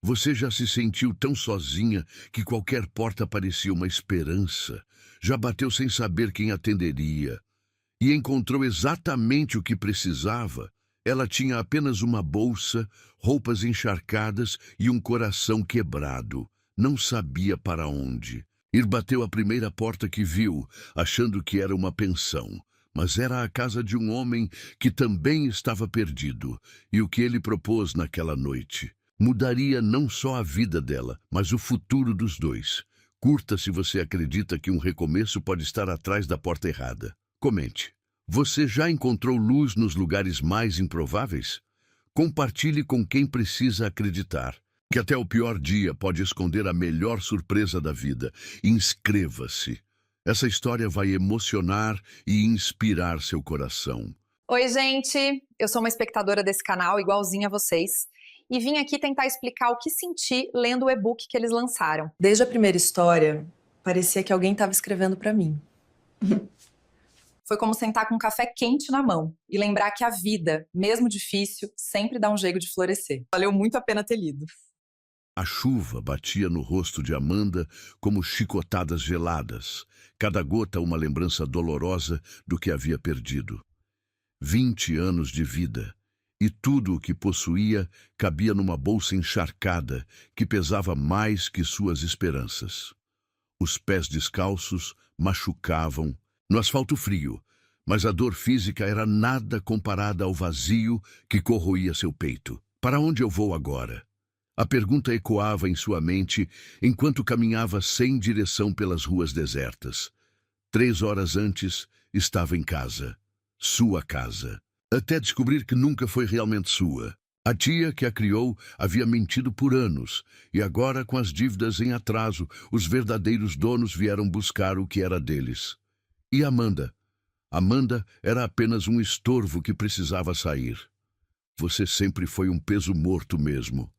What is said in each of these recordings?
Você já se sentiu tão sozinha que qualquer porta parecia uma esperança? Já bateu sem saber quem atenderia e encontrou exatamente o que precisava? Ela tinha apenas uma bolsa, roupas encharcadas e um coração quebrado. Não sabia para onde ir. Bateu a primeira porta que viu, achando que era uma pensão. Mas era a casa de um homem que também estava perdido. E o que ele propôs naquela noite mudaria não só a vida dela, mas o futuro dos dois. Curta se você acredita que um recomeço pode estar atrás da porta errada. Comente. Você já encontrou luz nos lugares mais improváveis? Compartilhe com quem precisa acreditar que até o pior dia pode esconder a melhor surpresa da vida. Inscreva-se. Essa história vai emocionar e inspirar seu coração. Oi, gente! Eu sou uma espectadora desse canal, igualzinha a vocês, e vim aqui tentar explicar o que senti lendo o e-book que eles lançaram. Desde a primeira história, parecia que alguém estava escrevendo para mim. Foi como sentar com um café quente na mão e lembrar que a vida, mesmo difícil, sempre dá um jeito de florescer. Valeu muito a pena ter lido. A chuva batia no rosto de Amanda como chicotadas geladas, cada gota uma lembrança dolorosa do que havia perdido. 20 anos de vida, e tudo o que possuía cabia numa bolsa encharcada que pesava mais que suas esperanças. Os pés descalços machucavam no asfalto frio, mas a dor física era nada comparada ao vazio que corroía seu peito. Para onde eu vou agora? A pergunta ecoava em sua mente enquanto caminhava sem direção pelas ruas desertas. 3 horas antes, estava em casa. Sua casa. Até descobrir que nunca foi realmente sua. A tia que a criou havia mentido por anos, e agora, com as dívidas em atraso, os verdadeiros donos vieram buscar o que era deles. E Amanda? Amanda era apenas um estorvo que precisava sair. Você sempre foi um peso morto mesmo.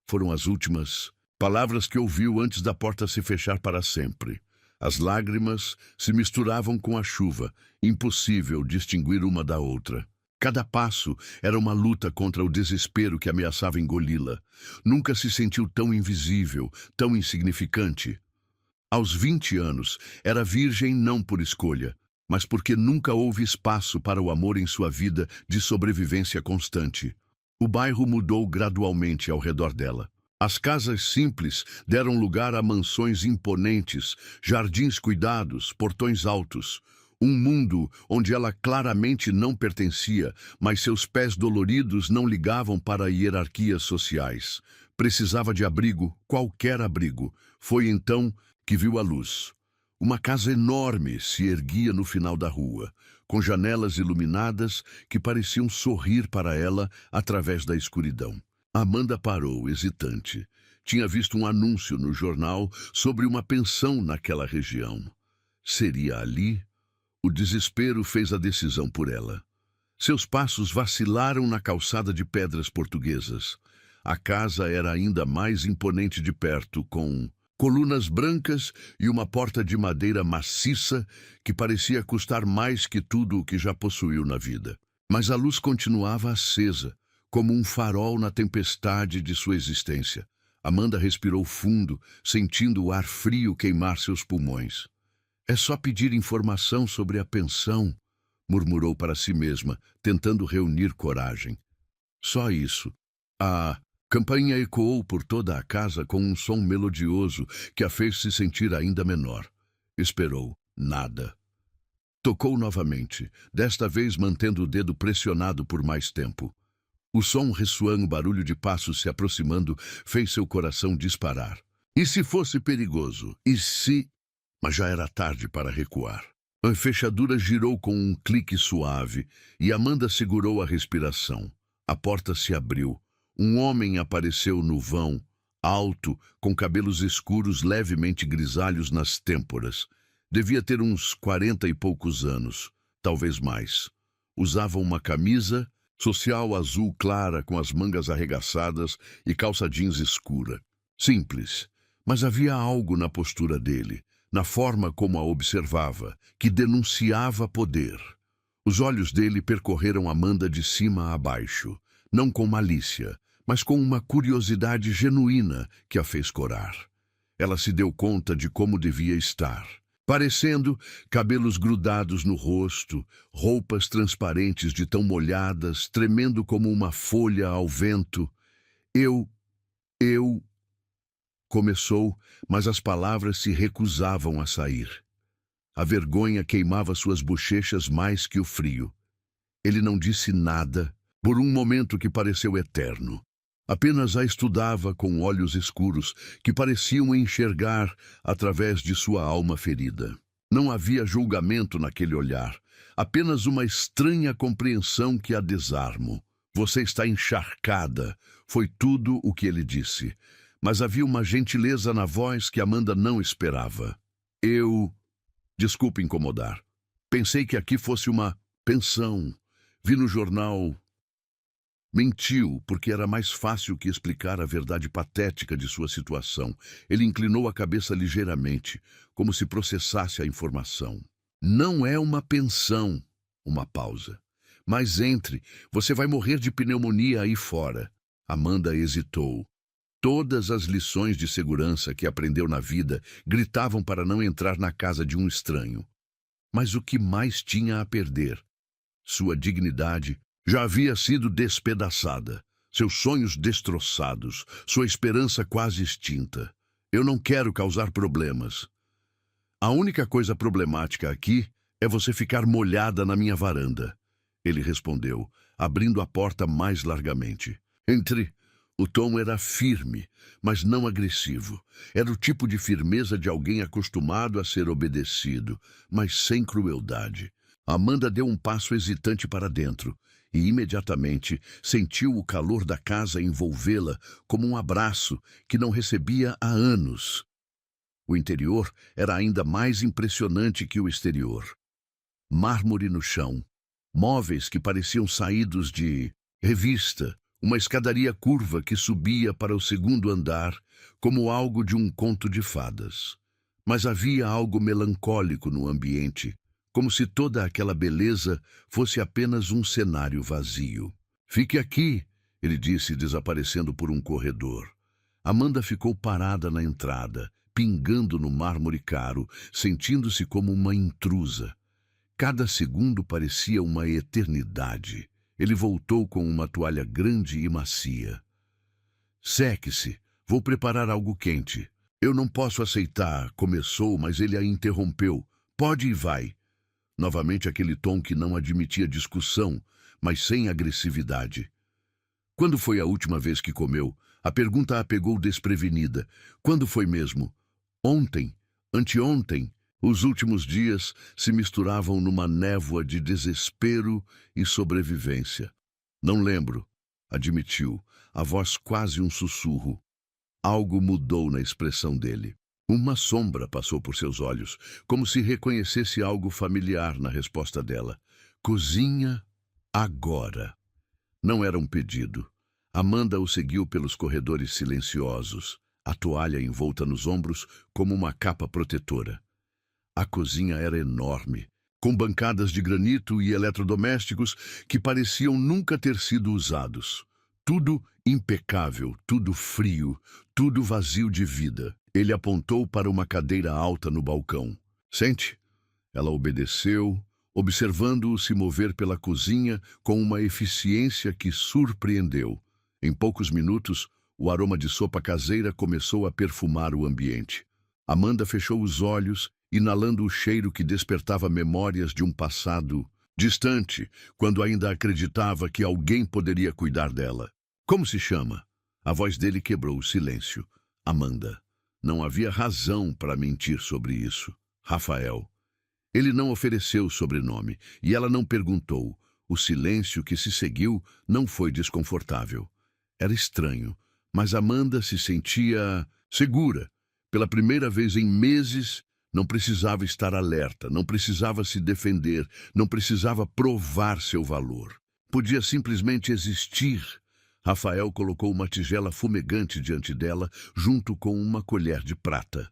Foram as últimas palavras que ouviu antes da porta se fechar para sempre. As lágrimas se misturavam com a chuva, impossível distinguir uma da outra. Cada passo era uma luta contra o desespero que ameaçava engoli-la. Nunca se sentiu tão invisível, tão insignificante. Aos 20 anos, era virgem não por escolha, mas porque nunca houve espaço para o amor em sua vida de sobrevivência constante. O bairro mudou gradualmente ao redor dela. As casas simples deram lugar a mansões imponentes, jardins cuidados, portões altos. Um mundo onde ela claramente não pertencia, mas seus pés doloridos não ligavam para hierarquias sociais. Precisava de abrigo, qualquer abrigo. Foi então que viu a luz. Uma casa enorme se erguia no final da rua, com janelas iluminadas que pareciam sorrir para ela através da escuridão. Amanda parou, hesitante. Tinha visto um anúncio no jornal sobre uma pensão naquela região. Seria ali? O desespero fez a decisão por ela. Seus passos vacilaram na calçada de pedras portuguesas. A casa era ainda mais imponente de perto, com colunas brancas e uma porta de madeira maciça que parecia custar mais que tudo o que já possuiu na vida. Mas a luz continuava acesa, como um farol na tempestade de sua existência. Amanda respirou fundo, sentindo o ar frio queimar seus pulmões. É só pedir informação sobre a pensão, murmurou para si mesma, tentando reunir coragem. Só isso. A campainha ecoou por toda a casa com um som melodioso que a fez se sentir ainda menor. Esperou. Nada. Tocou novamente, desta vez mantendo o dedo pressionado por mais tempo. O som ressoando, barulho de passos se aproximando, fez seu coração disparar. E se fosse perigoso? E se... Mas já era tarde para recuar. A fechadura girou com um clique suave e Amanda segurou a respiração. A porta se abriu. Um homem apareceu no vão, alto, com cabelos escuros levemente grisalhos nas têmporas. Devia ter uns 40 e poucos anos, talvez mais. Usava uma camisa social azul clara com as mangas arregaçadas e calça jeans escura. Simples, mas havia algo na postura dele, na forma como a observava, que denunciava poder. Os olhos dele percorreram Amanda de cima a baixo, não com malícia, mas com uma curiosidade genuína que a fez corar. Ela se deu conta de como devia estar. Parecendo cabelos grudados no rosto, roupas transparentes de tão molhadas, tremendo como uma folha ao vento. Eu... Começou, mas as palavras se recusavam a sair. A vergonha queimava suas bochechas mais que o frio. Ele não disse nada, por um momento que pareceu eterno. Apenas a estudava com olhos escuros que pareciam enxergar através de sua alma ferida. Não havia julgamento naquele olhar, apenas uma estranha compreensão que a desarmo. Você está encharcada, foi tudo o que ele disse. Mas havia uma gentileza na voz que Amanda não esperava. Desculpe incomodar. Pensei que aqui fosse uma pensão. Vi no jornal... Mentiu, porque era mais fácil que explicar a verdade patética de sua situação. Ele inclinou a cabeça ligeiramente, como se processasse a informação. Não é uma pensão. Uma pausa. Mas entre, você vai morrer de pneumonia aí fora. Amanda hesitou. Todas as lições de segurança que aprendeu na vida gritavam para não entrar na casa de um estranho. Mas o que mais tinha a perder? Sua dignidade já havia sido despedaçada, seus sonhos destroçados, sua esperança quase extinta. Eu não quero causar problemas. A única coisa problemática aqui é você ficar molhada na minha varanda. Ele respondeu, abrindo a porta mais largamente. Entre... O tom era firme, mas não agressivo. Era o tipo de firmeza de alguém acostumado a ser obedecido, mas sem crueldade. Amanda deu um passo hesitante para dentro e imediatamente sentiu o calor da casa envolvê-la como um abraço que não recebia há anos. O interior era ainda mais impressionante que o exterior. Mármore no chão, móveis que pareciam saídos de revista, uma escadaria curva que subia para o segundo andar, como algo de um conto de fadas. Mas havia algo melancólico no ambiente, como se toda aquela beleza fosse apenas um cenário vazio. Fique aqui, ele disse, desaparecendo por um corredor. Amanda ficou parada na entrada, pingando no mármore caro, sentindo-se como uma intrusa. Cada segundo parecia uma eternidade. Ele voltou com uma toalha grande e macia. Seque-se, vou preparar algo quente. Eu não posso aceitar, começou, mas ele a interrompeu. Pode e vai. Novamente aquele tom que não admitia discussão, mas sem agressividade. Quando foi a última vez que comeu? A pergunta a pegou desprevenida. Quando foi mesmo? Ontem? Anteontem? Os últimos dias se misturavam numa névoa de desespero e sobrevivência. Não lembro, admitiu, a voz quase um sussurro. Algo mudou na expressão dele. Uma sombra passou por seus olhos, como se reconhecesse algo familiar na resposta dela. Cozinha agora. Não era um pedido. Amanda o seguiu pelos corredores silenciosos, a toalha envolta nos ombros como uma capa protetora. A cozinha era enorme, com bancadas de granito e eletrodomésticos que pareciam nunca ter sido usados. Tudo impecável, tudo frio, tudo vazio de vida. Ele apontou para uma cadeira alta no balcão. Sente? Ela obedeceu, observando-o se mover pela cozinha com uma eficiência que surpreendeu. Em poucos minutos, o aroma de sopa caseira começou a perfumar o ambiente. Amanda fechou os olhos, inalando o cheiro que despertava memórias de um passado distante, quando ainda acreditava que alguém poderia cuidar dela. Como se chama? A voz dele quebrou o silêncio. Amanda. Não havia razão para mentir sobre isso. Rafael. Ele não ofereceu sobrenome, e ela não perguntou. O silêncio que se seguiu não foi desconfortável. Era estranho, mas Amanda se sentia segura. Pela primeira vez em meses, não precisava estar alerta, não precisava se defender, não precisava provar seu valor. Podia simplesmente existir. Rafael colocou uma tigela fumegante diante dela, junto com uma colher de prata.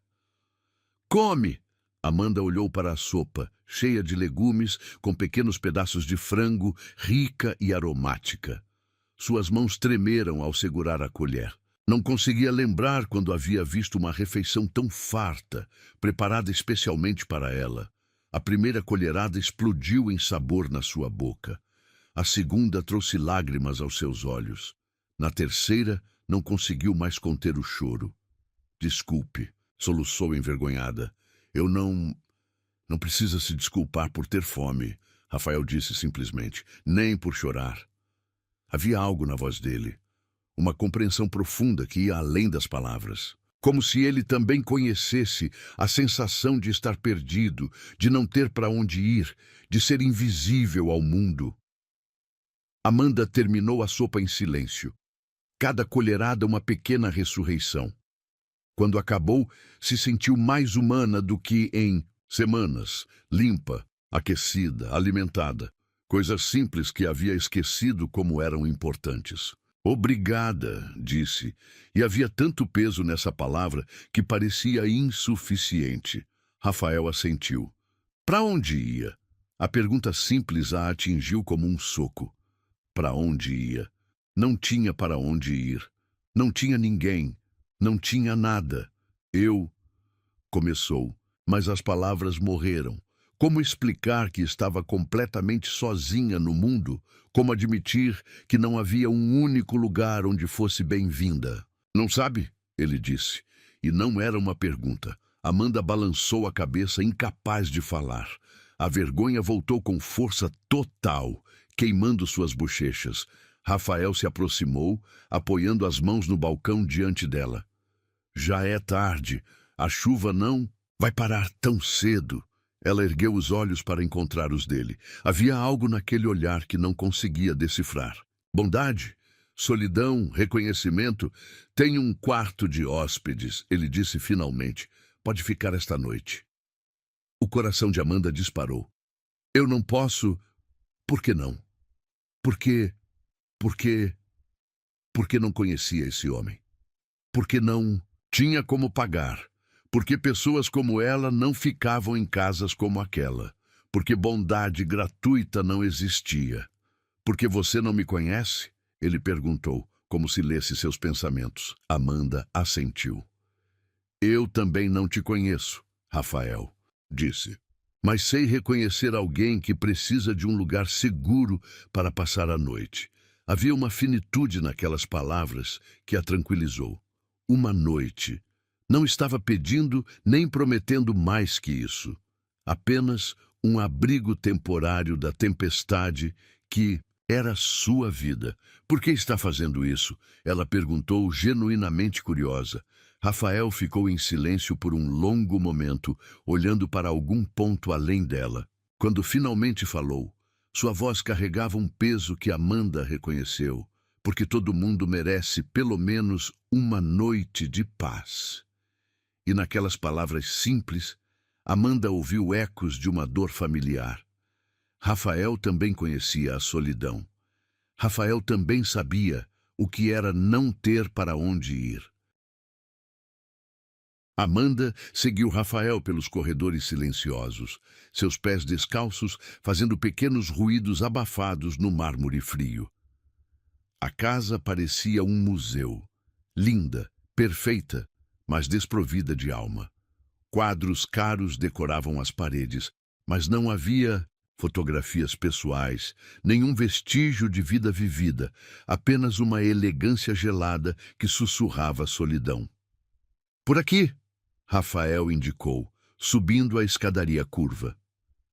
Come! Amanda olhou para a sopa, cheia de legumes, com pequenos pedaços de frango, rica e aromática. Suas mãos tremeram ao segurar a colher. Não conseguia lembrar quando havia visto uma refeição tão farta, preparada especialmente para ela. A primeira colherada explodiu em sabor na sua boca. A segunda trouxe lágrimas aos seus olhos. Na terceira, não conseguiu mais conter o choro. Desculpe, soluçou envergonhada. Eu não... Não precisa se desculpar por ter fome, Rafael disse simplesmente, nem por chorar. Havia algo na voz dele. Uma compreensão profunda que ia além das palavras. Como se ele também conhecesse a sensação de estar perdido, de não ter para onde ir, de ser invisível ao mundo. Amanda terminou a sopa em silêncio. Cada colherada uma pequena ressurreição. Quando acabou, se sentiu mais humana do que em semanas, limpa, aquecida, alimentada. Coisas simples que havia esquecido como eram importantes. Obrigada, disse, e havia tanto peso nessa palavra que parecia insuficiente. Rafael assentiu. Para onde ia? A pergunta simples a atingiu como um soco. Para onde ia? Não tinha para onde ir. Não tinha ninguém. Não tinha nada. Eu... Começou, mas as palavras morreram. Como explicar que estava completamente sozinha no mundo? Como admitir que não havia um único lugar onde fosse bem-vinda? Não sabe? Ele disse. E não era uma pergunta. Amanda balançou a cabeça, incapaz de falar. A vergonha voltou com força total, queimando suas bochechas. Rafael se aproximou, apoiando as mãos no balcão diante dela. Já é tarde. A chuva não vai parar tão cedo. Ela ergueu os olhos para encontrar os dele. Havia algo naquele olhar que não conseguia decifrar. Bondade, solidão, reconhecimento. Tem um quarto de hóspedes, ele disse finalmente. Pode ficar esta noite. O coração de Amanda disparou. Eu não posso... Por que não? Por que não conhecia esse homem? Por que não tinha como pagar? Porque pessoas como ela não ficavam em casas como aquela. Porque bondade gratuita não existia. Porque você não me conhece? Ele perguntou, como se lesse seus pensamentos. Amanda assentiu. Eu também não te conheço, Rafael, disse. Mas sei reconhecer alguém que precisa de um lugar seguro para passar a noite. Havia uma finitude naquelas palavras que a tranquilizou. Uma noite. Não estava pedindo nem prometendo mais que isso. Apenas um abrigo temporário da tempestade que era sua vida. Por que está fazendo isso? Ela perguntou, genuinamente curiosa. Rafael ficou em silêncio por um longo momento, olhando para algum ponto além dela. Quando finalmente falou, sua voz carregava um peso que Amanda reconheceu, porque todo mundo merece pelo menos uma noite de paz. E naquelas palavras simples, Amanda ouviu ecos de uma dor familiar. Rafael também conhecia a solidão. Rafael também sabia o que era não ter para onde ir. Amanda seguiu Rafael pelos corredores silenciosos, seus pés descalços fazendo pequenos ruídos abafados no mármore frio. A casa parecia um museu, linda, perfeita, mas desprovida de alma. Quadros caros decoravam as paredes, mas não havia fotografias pessoais, nenhum vestígio de vida vivida, apenas uma elegância gelada que sussurrava a solidão. Por aqui, Rafael indicou, subindo a escadaria curva.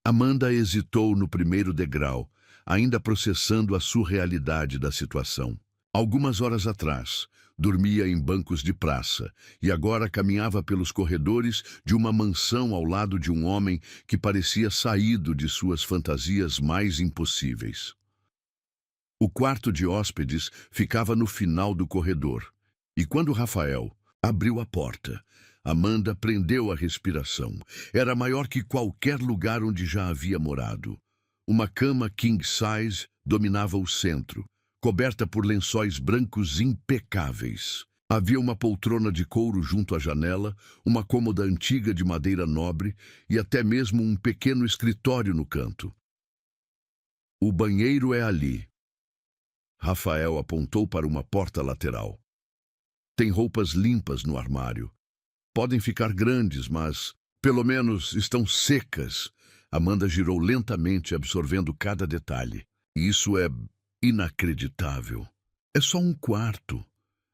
Amanda hesitou no primeiro degrau, ainda processando a surrealidade da situação. Algumas horas atrás, dormia em bancos de praça e agora caminhava pelos corredores de uma mansão ao lado de um homem que parecia saído de suas fantasias mais impossíveis. O quarto de hóspedes ficava no final do corredor, e quando Rafael abriu a porta, Amanda prendeu a respiração. Era maior que qualquer lugar onde já havia morado. Uma cama king size dominava o centro, coberta por lençóis brancos impecáveis. Havia uma poltrona de couro junto à janela, uma cômoda antiga de madeira nobre e até mesmo um pequeno escritório no canto. O banheiro é ali. Rafael apontou para uma porta lateral. Tem roupas limpas no armário. Podem ficar grandes, mas, pelo menos, estão secas. Amanda girou lentamente, absorvendo cada detalhe. Isso é inacreditável. É só um quarto.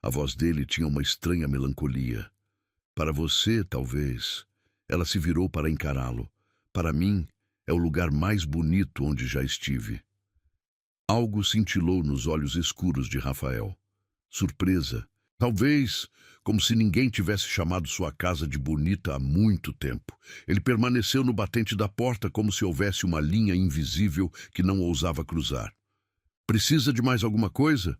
A voz dele tinha uma estranha melancolia. Para você, talvez. Ela se virou para encará-lo. Para mim, é o lugar mais bonito onde já estive. Algo cintilou nos olhos escuros de Rafael. Surpresa. Talvez, como se ninguém tivesse chamado sua casa de bonita há muito tempo. Ele permaneceu no batente da porta como se houvesse uma linha invisível que não ousava cruzar. Precisa de mais alguma coisa?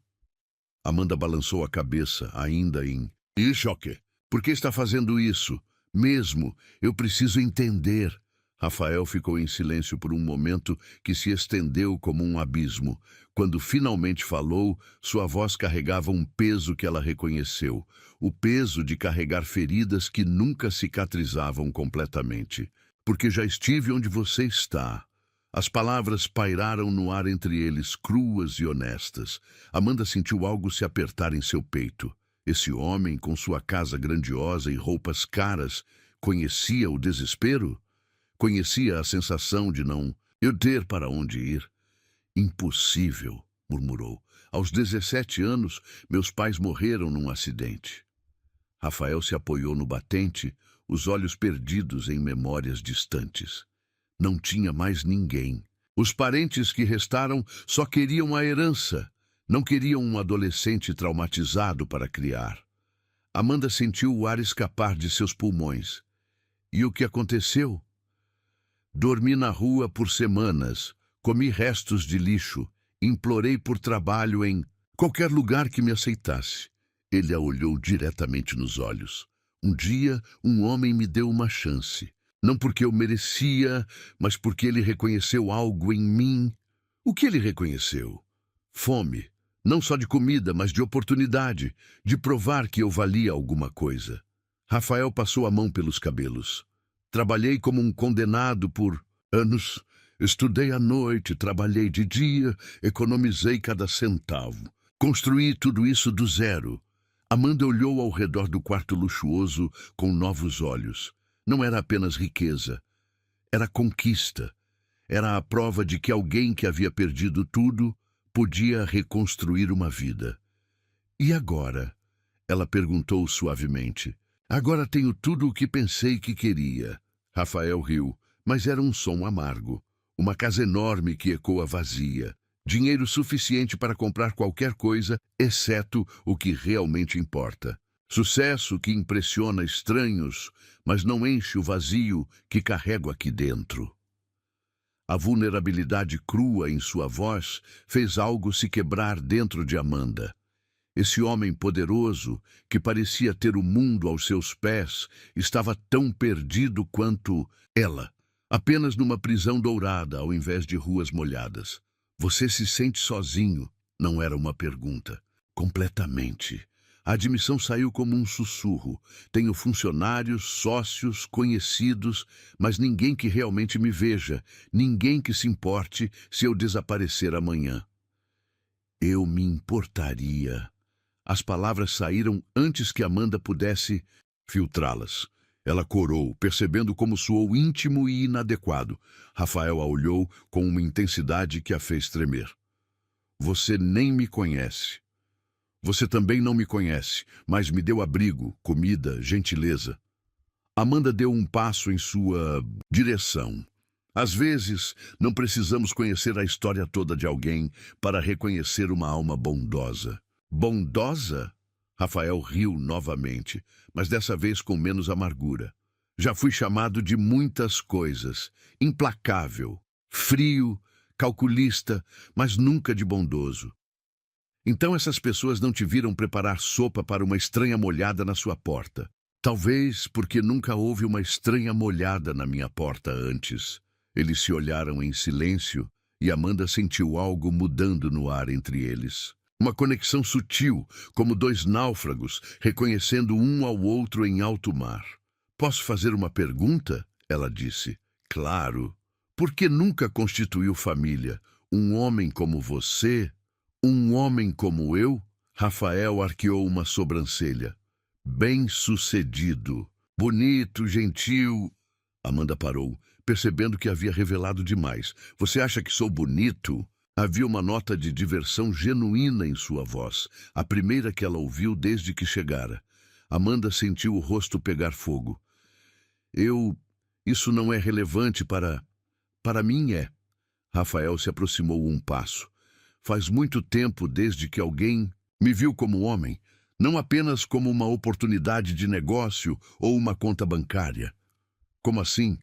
Amanda balançou a cabeça, ainda em choque. Por que está fazendo isso? Mesmo, eu preciso entender. Rafael ficou em silêncio por um momento que se estendeu como um abismo. Quando finalmente falou, sua voz carregava um peso que ela reconheceu. O peso de carregar feridas que nunca cicatrizavam completamente. Porque já estive onde você está. As palavras pairaram no ar entre eles, cruas e honestas. Amanda sentiu algo se apertar em seu peito. Esse homem, com sua casa grandiosa e roupas caras, conhecia o desespero? Conhecia a sensação de não ter para onde ir. Impossível, murmurou. Aos 17 anos, meus pais morreram num acidente. Rafael se apoiou no batente, os olhos perdidos em memórias distantes. Não tinha mais ninguém. Os parentes que restaram só queriam a herança. Não queriam um adolescente traumatizado para criar. Amanda sentiu o ar escapar de seus pulmões. E o que aconteceu? Dormi na rua por semanas, comi restos de lixo, implorei por trabalho em qualquer lugar que me aceitasse. Ele a olhou diretamente nos olhos. Um dia, um homem me deu uma chance. Não porque eu merecia, mas porque ele reconheceu algo em mim. O que ele reconheceu? Fome. Não só de comida, mas de oportunidade, de provar que eu valia alguma coisa. Rafael passou a mão pelos cabelos. Trabalhei como um condenado por anos. Estudei à noite, trabalhei de dia, economizei cada centavo. Construí tudo isso do zero. Amanda olhou ao redor do quarto luxuoso com novos olhos. Não era apenas riqueza. Era conquista. Era a prova de que alguém que havia perdido tudo podia reconstruir uma vida. E agora? Ela perguntou suavemente. Agora tenho tudo o que pensei que queria. Rafael riu, mas era um som amargo. Uma casa enorme que ecoa vazia. Dinheiro suficiente para comprar qualquer coisa, exceto o que realmente importa. Sucesso que impressiona estranhos, mas não enche o vazio que carrego aqui dentro. A vulnerabilidade crua em sua voz fez algo se quebrar dentro de Amanda. Esse homem poderoso, que parecia ter o mundo aos seus pés, estava tão perdido quanto ela, apenas numa prisão dourada ao invés de ruas molhadas. Você se sente sozinho? Não era uma pergunta. Completamente. A admissão saiu como um sussurro. Tenho funcionários, sócios, conhecidos, mas ninguém que realmente me veja, ninguém que se importe se eu desaparecer amanhã. Eu me importaria. As palavras saíram antes que Amanda pudesse filtrá-las. Ela corou, percebendo como soou íntimo e inadequado. Rafael a olhou com uma intensidade que a fez tremer. Você nem me conhece. Você também não me conhece, mas me deu abrigo, comida, gentileza. Amanda deu um passo em sua direção. Às vezes, não precisamos conhecer a história toda de alguém para reconhecer uma alma bondosa. Bondosa? Rafael riu novamente, mas dessa vez com menos amargura. Já fui chamado de muitas coisas. Implacável, frio, calculista, mas nunca de bondoso. Então essas pessoas não te viram preparar sopa para uma estranha molhada na sua porta. Talvez porque nunca houve uma estranha molhada na minha porta antes. Eles se olharam em silêncio e Amanda sentiu algo mudando no ar entre eles. Uma conexão sutil, como dois náufragos, reconhecendo um ao outro em alto mar. Posso fazer uma pergunta? Ela disse. Claro. Por que nunca constituiu família? Um homem como você, Um homem como eu? Rafael arqueou uma sobrancelha. Bem-sucedido. Bonito, gentil. Amanda parou, percebendo que havia revelado demais. Você acha que sou bonito? Havia uma nota de diversão genuína em sua voz, a primeira que ela ouviu desde que chegara. Amanda sentiu o rosto pegar fogo. Isso não é relevante para mim é. Rafael se aproximou um passo. Faz muito tempo desde que alguém me viu como homem, não apenas como uma oportunidade de negócio ou uma conta bancária. Como assim?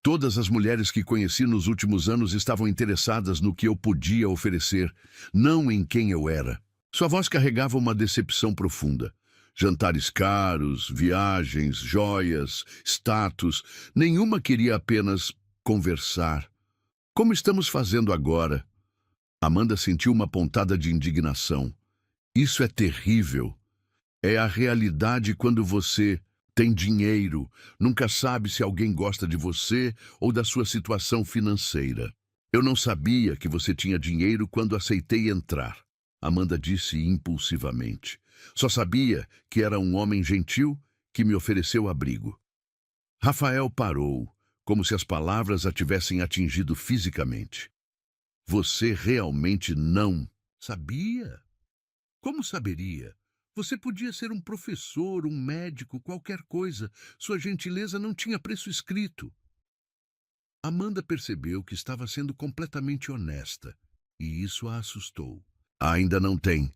Todas as mulheres que conheci nos últimos anos estavam interessadas no que eu podia oferecer, não em quem eu era. Sua voz carregava uma decepção profunda. Jantares caros, viagens, joias, status, nenhuma queria apenas conversar. Como estamos fazendo agora? Amanda sentiu uma pontada de indignação. Isso é terrível. É a realidade quando você tem dinheiro, nunca sabe se alguém gosta de você ou da sua situação financeira. Eu não sabia que você tinha dinheiro quando aceitei entrar, Amanda disse impulsivamente. Só sabia que era um homem gentil que me ofereceu abrigo. Rafael parou, como se as palavras a tivessem atingido fisicamente. Você realmente não sabia? Como saberia? Você podia ser um professor, um médico, qualquer coisa. Sua gentileza não tinha preço escrito. Amanda percebeu que estava sendo completamente honesta, e isso a assustou. Ainda não tem.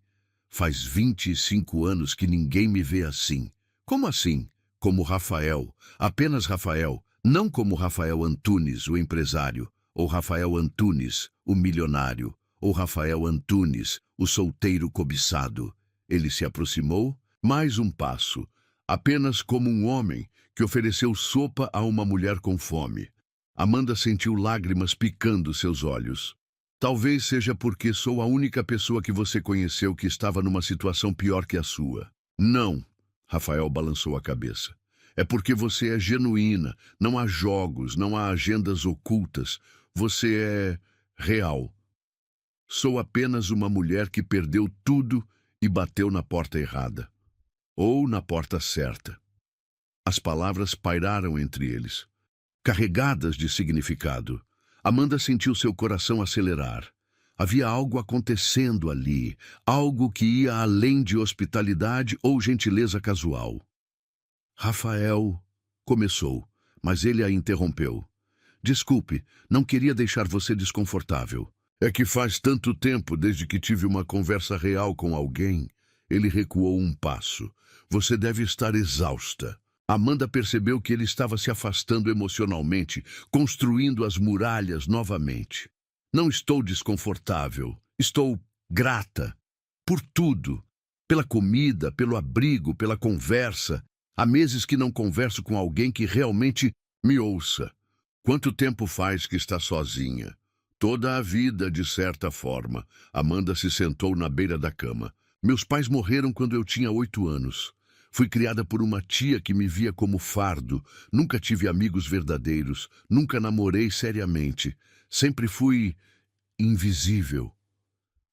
Faz 25 anos que ninguém me vê assim. Como assim? Como Rafael. Apenas Rafael. Não como Rafael Antunes, o empresário. Ou Rafael Antunes, o milionário. Ou Rafael Antunes, o solteiro cobiçado. Ele se aproximou, mais um passo, apenas como um homem que ofereceu sopa a uma mulher com fome. Amanda sentiu lágrimas picando seus olhos. Talvez seja porque sou a única pessoa que você conheceu que estava numa situação pior que a sua. Não, Rafael balançou a cabeça. É porque você é genuína, não há jogos, não há agendas ocultas. Você é real. Sou apenas uma mulher que perdeu tudo e bateu na porta errada. Ou na porta certa. As palavras pairaram entre eles, carregadas de significado. Amanda sentiu seu coração acelerar. Havia algo acontecendo ali, algo que ia além de hospitalidade ou gentileza casual. Rafael começou, mas ele a interrompeu. Desculpe, não queria deixar você desconfortável. É que faz tanto tempo desde que tive uma conversa real com alguém. Ele recuou um passo. Você deve estar exausta. Amanda percebeu que ele estava se afastando emocionalmente, construindo as muralhas novamente. Não estou desconfortável. Estou grata. Por tudo. Pela comida, pelo abrigo, pela conversa. Há meses que não converso com alguém que realmente me ouça. Quanto tempo faz que está sozinha? Toda a vida, de certa forma. Amanda se sentou na beira da cama. Meus pais morreram quando eu tinha 8 anos. Fui criada por uma tia que me via como fardo. Nunca tive amigos verdadeiros. Nunca namorei seriamente. Sempre fui invisível.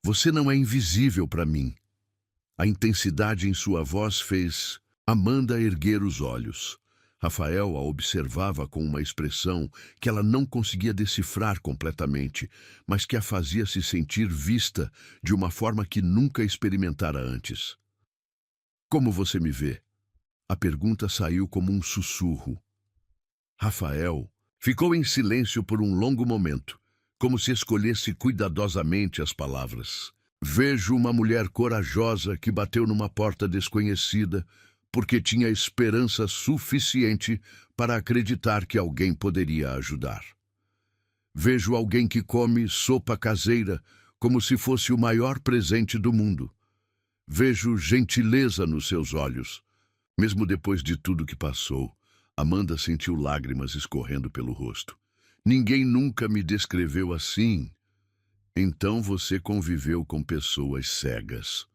Você não é invisível para mim. A intensidade em sua voz fez Amanda erguer os olhos. Rafael a observava com uma expressão que ela não conseguia decifrar completamente, mas que a fazia se sentir vista de uma forma que nunca experimentara antes. Como você me vê? A pergunta saiu como um sussurro. Rafael ficou em silêncio por um longo momento, como se escolhesse cuidadosamente as palavras. Vejo uma mulher corajosa que bateu numa porta desconhecida porque tinha esperança suficiente para acreditar que alguém poderia ajudar. Vejo alguém que come sopa caseira como se fosse o maior presente do mundo. Vejo gentileza nos seus olhos. Mesmo depois de tudo que passou, Amanda sentiu lágrimas escorrendo pelo rosto. Ninguém nunca me descreveu assim. Então você conviveu com pessoas cegas.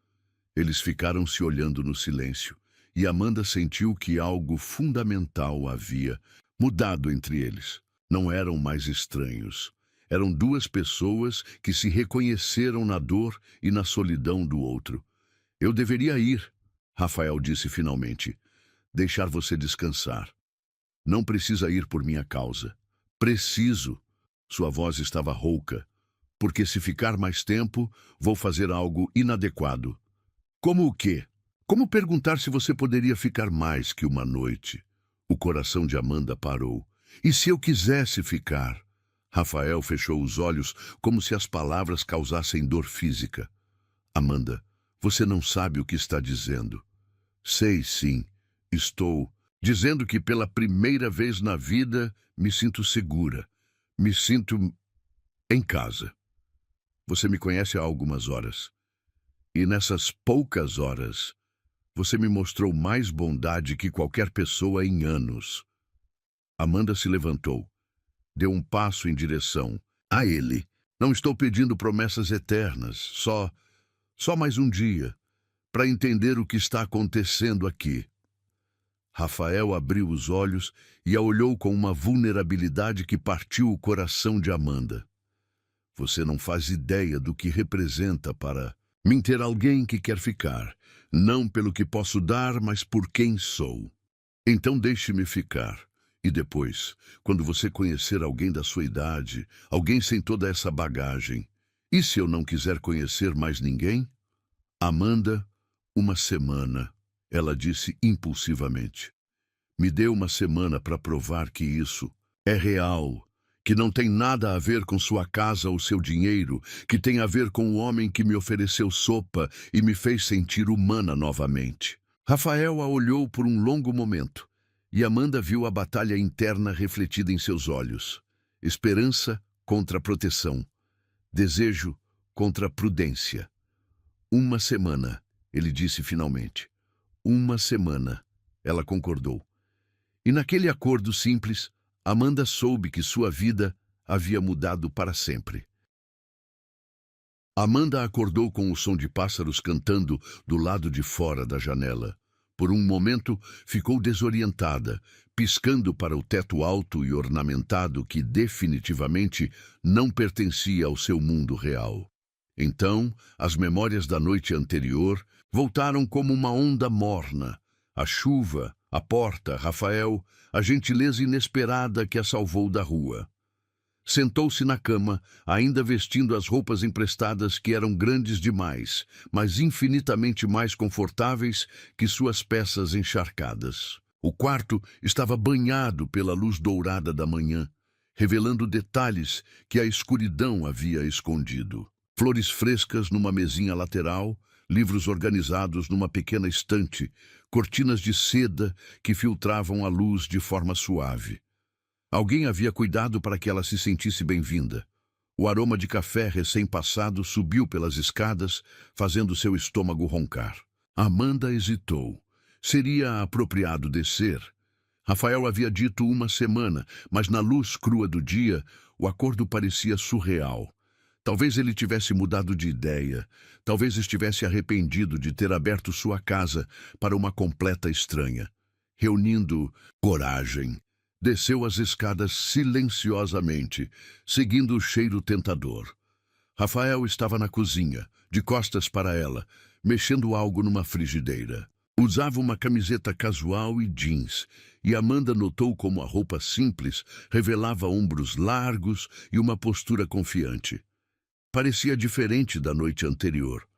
Eles ficaram se olhando no silêncio. E Amanda sentiu que algo fundamental havia mudado entre eles. Não eram mais estranhos. Eram duas pessoas que se reconheceram na dor e na solidão do outro. Eu deveria ir, Rafael disse finalmente. Deixar você descansar. Não precisa ir por minha causa. Preciso. Sua voz estava rouca. Porque se ficar mais tempo, vou fazer algo inadequado. Como o quê? Como perguntar se você poderia ficar mais que uma noite? O coração de Amanda parou. E se eu quisesse ficar? Rafael fechou os olhos como se as palavras causassem dor física. Amanda, você não sabe o que está dizendo. Sei sim. Estou dizendo que pela primeira vez na vida me sinto segura. Me sinto em casa. Você me conhece há algumas horas. E nessas poucas horas, você me mostrou mais bondade que qualquer pessoa em anos. Amanda se levantou. Deu um passo em direção a ele. Não estou pedindo promessas eternas, só mais um dia, para entender o que está acontecendo aqui. Rafael abriu os olhos e a olhou com uma vulnerabilidade que partiu o coração de Amanda. Você não faz ideia do que representa para mim ter alguém que quer ficar, não pelo que posso dar, mas por quem sou. Então deixe-me ficar. E depois, quando você conhecer alguém da sua idade, alguém sem toda essa bagagem, e se eu não quiser conhecer mais ninguém? Amanda, uma semana, ela disse impulsivamente. Me dê uma semana para provar que isso é real, que não tem nada a ver com sua casa ou seu dinheiro, que tem a ver com o homem que me ofereceu sopa e me fez sentir humana novamente. Rafael a olhou por um longo momento. E Amanda viu a batalha interna refletida em seus olhos. Esperança contra proteção. Desejo contra prudência. Uma semana, ele disse finalmente. Uma semana, ela concordou. E naquele acordo simples, Amanda soube que sua vida havia mudado para sempre. Amanda acordou com o som de pássaros cantando do lado de fora da janela. Por um momento, ficou desorientada, piscando para o teto alto e ornamentado que definitivamente não pertencia ao seu mundo real. Então, as memórias da noite anterior voltaram como uma onda morna. A chuva, a porta, Rafael, a gentileza inesperada que a salvou da rua. Sentou-se na cama, ainda vestindo as roupas emprestadas que eram grandes demais, mas infinitamente mais confortáveis que suas peças encharcadas. O quarto estava banhado pela luz dourada da manhã, revelando detalhes que a escuridão havia escondido. Flores frescas numa mesinha lateral, livros organizados numa pequena estante, cortinas de seda que filtravam a luz de forma suave. Alguém havia cuidado para que ela se sentisse bem-vinda. O aroma de café recém-passado subiu pelas escadas, fazendo seu estômago roncar. Amanda hesitou. Seria apropriado descer? Rafael havia dito uma semana, mas na luz crua do dia, o acordo parecia surreal. Talvez ele tivesse mudado de ideia. Talvez estivesse arrependido de ter aberto sua casa para uma completa estranha. Reunindo coragem, desceu as escadas silenciosamente, seguindo o cheiro tentador. Rafael estava na cozinha, de costas para ela, mexendo algo numa frigideira. Usava uma camiseta casual e jeans, e Amanda notou como a roupa simples revelava ombros largos e uma postura confiante. Parecia diferente da noite anterior,